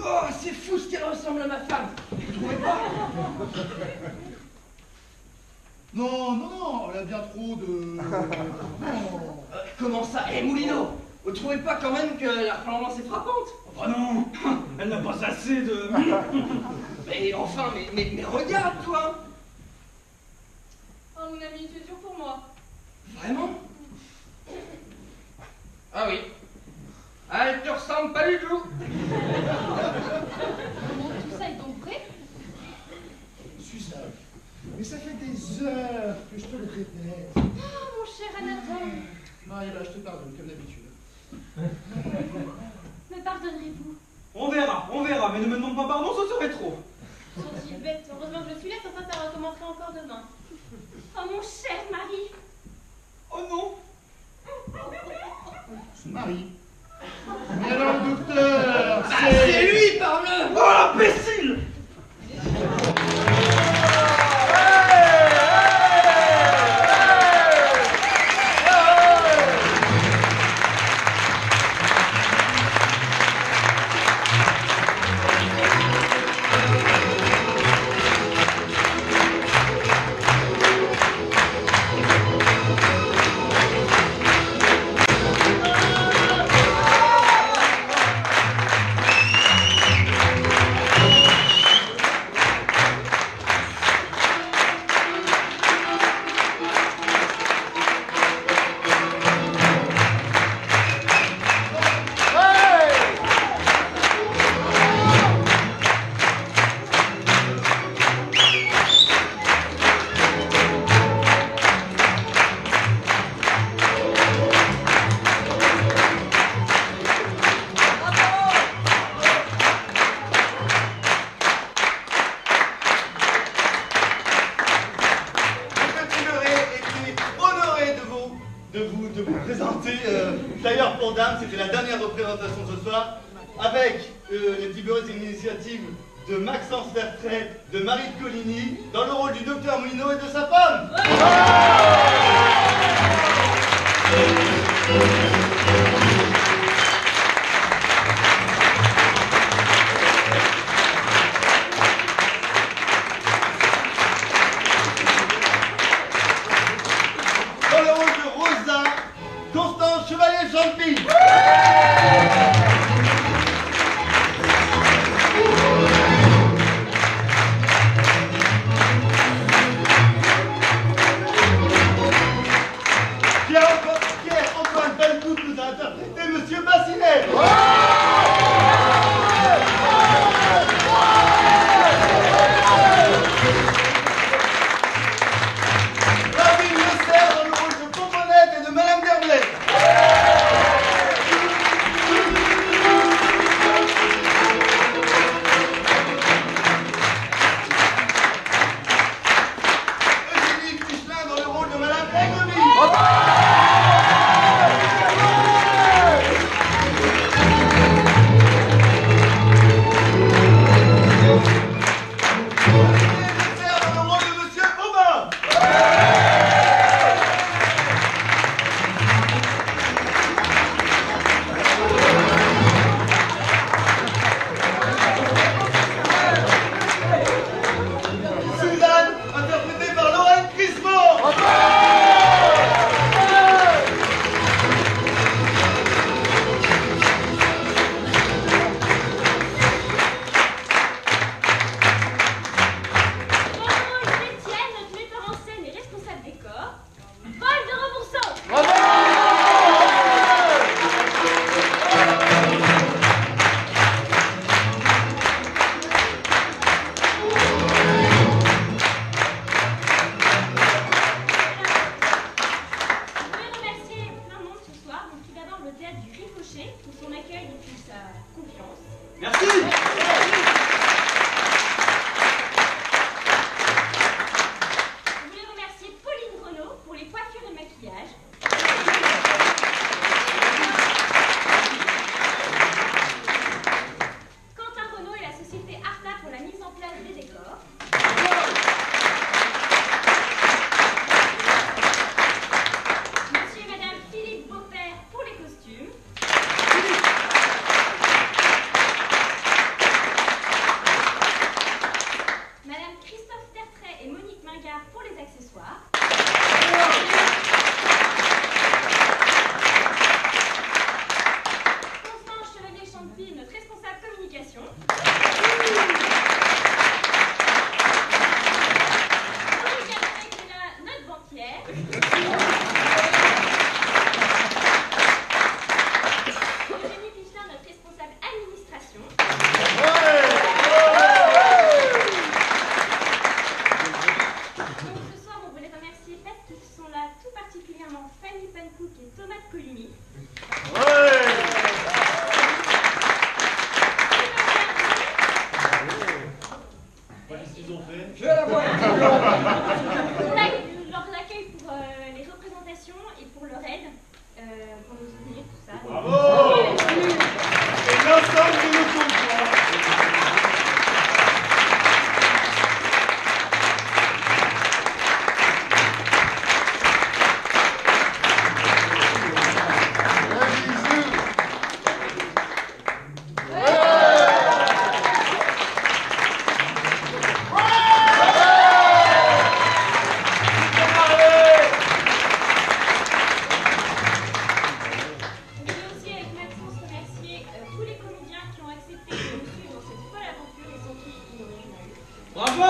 Oh, c'est fou ce qu'elle ressemble à ma femme. Vous trouvez pas? Non, elle a bien trop de... Non. Comment ça? Moulino, vous trouvez pas quand même que la ressemblance est frappante? Oh non, elle n'a pas assez de... Mais enfin, mais regarde, toi. Oh, mon ami, tu es dur pour moi. Vraiment? Ah oui. Ah, elle te ressemble pas du tout. Comment tout ça est donc vrai? Suzanne, mais ça fait des heures que je te le répète. Ah, mon cher Anatole. Marie, là, je te pardonne, comme d'habitude. Me pardonnerez-vous? On verra, mais ne me demande pas pardon, ce serait trop. Sont-ils bêtes? Heureusement que je suis là, sans ça recommencerait encore demain. Oh, mon cher mari! Oh non. Son mari. Mais alors, le docteur, C'est lui, parle-le. Oh, l'imbécile! de vous présenter. D'ailleurs, pour Dame, c'était la dernière représentation ce soir, avec les vigoreuses initiatives de Maxence Vertret, de Marie de Coligny, dans le rôle du docteur Moulineau et de sa femme. Dans le rôle de Rosa, Constance Chevalier-Champy. Pierre-Antoine Belcout nous a interprété Monsieur Bassinet. David Lesser dans le rôle de Pomponette et de Madame Derblay. Eugénie Michelin dans le rôle de Madame Aiglemie. Dans le rôle de Monsieur Aubin. Suzanne, interprétée par Lorraine Crismont. Dans le rôle d'Étienne, notre metteur en scène et responsable décor, Paul de Rebourson. Je voulais remercier plein de monde ce soir. Donc tout d'abord le théâtre du Ricochet pour son accueil et pour sa confiance. Merci. Je voulais remercier Pauline Renaud pour les coiffures et le maquillage. Quentin Renaud et la société Arta pour la mise en place des décors. Monsieur et Madame Philippe Beaupère pour les costumes. Madame Christophe Tertrais et Monique Mingard pour les accessoires. Constance Chevalier-Champy, notre responsable communication. Olivia Beckela, notre banquière. Eugénie Pichelin, notre responsable administration. Donc ce soir, on voulait remercier parce qu'ils sont là, tout particulièrement Fanny Pankouk et Thomas Coligny. Qu'est-ce qu'ils ont fait? Pour leur accueil, pour les représentations et pour leur aide, pour nous soutenir, tout ça. Bravo! Et l'ensemble de nos concours. Je voulais aussi, avec Maxence, remercier tous les comédiens qui ont accepté de nous suivre dans cette folle aventure et sans qui il n'aurait jamais eu. Bravo.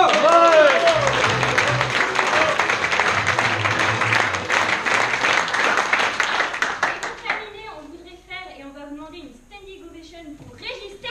Et pour terminer, on voudrait faire et on va vous demander une standing ovation pour Régis Terry.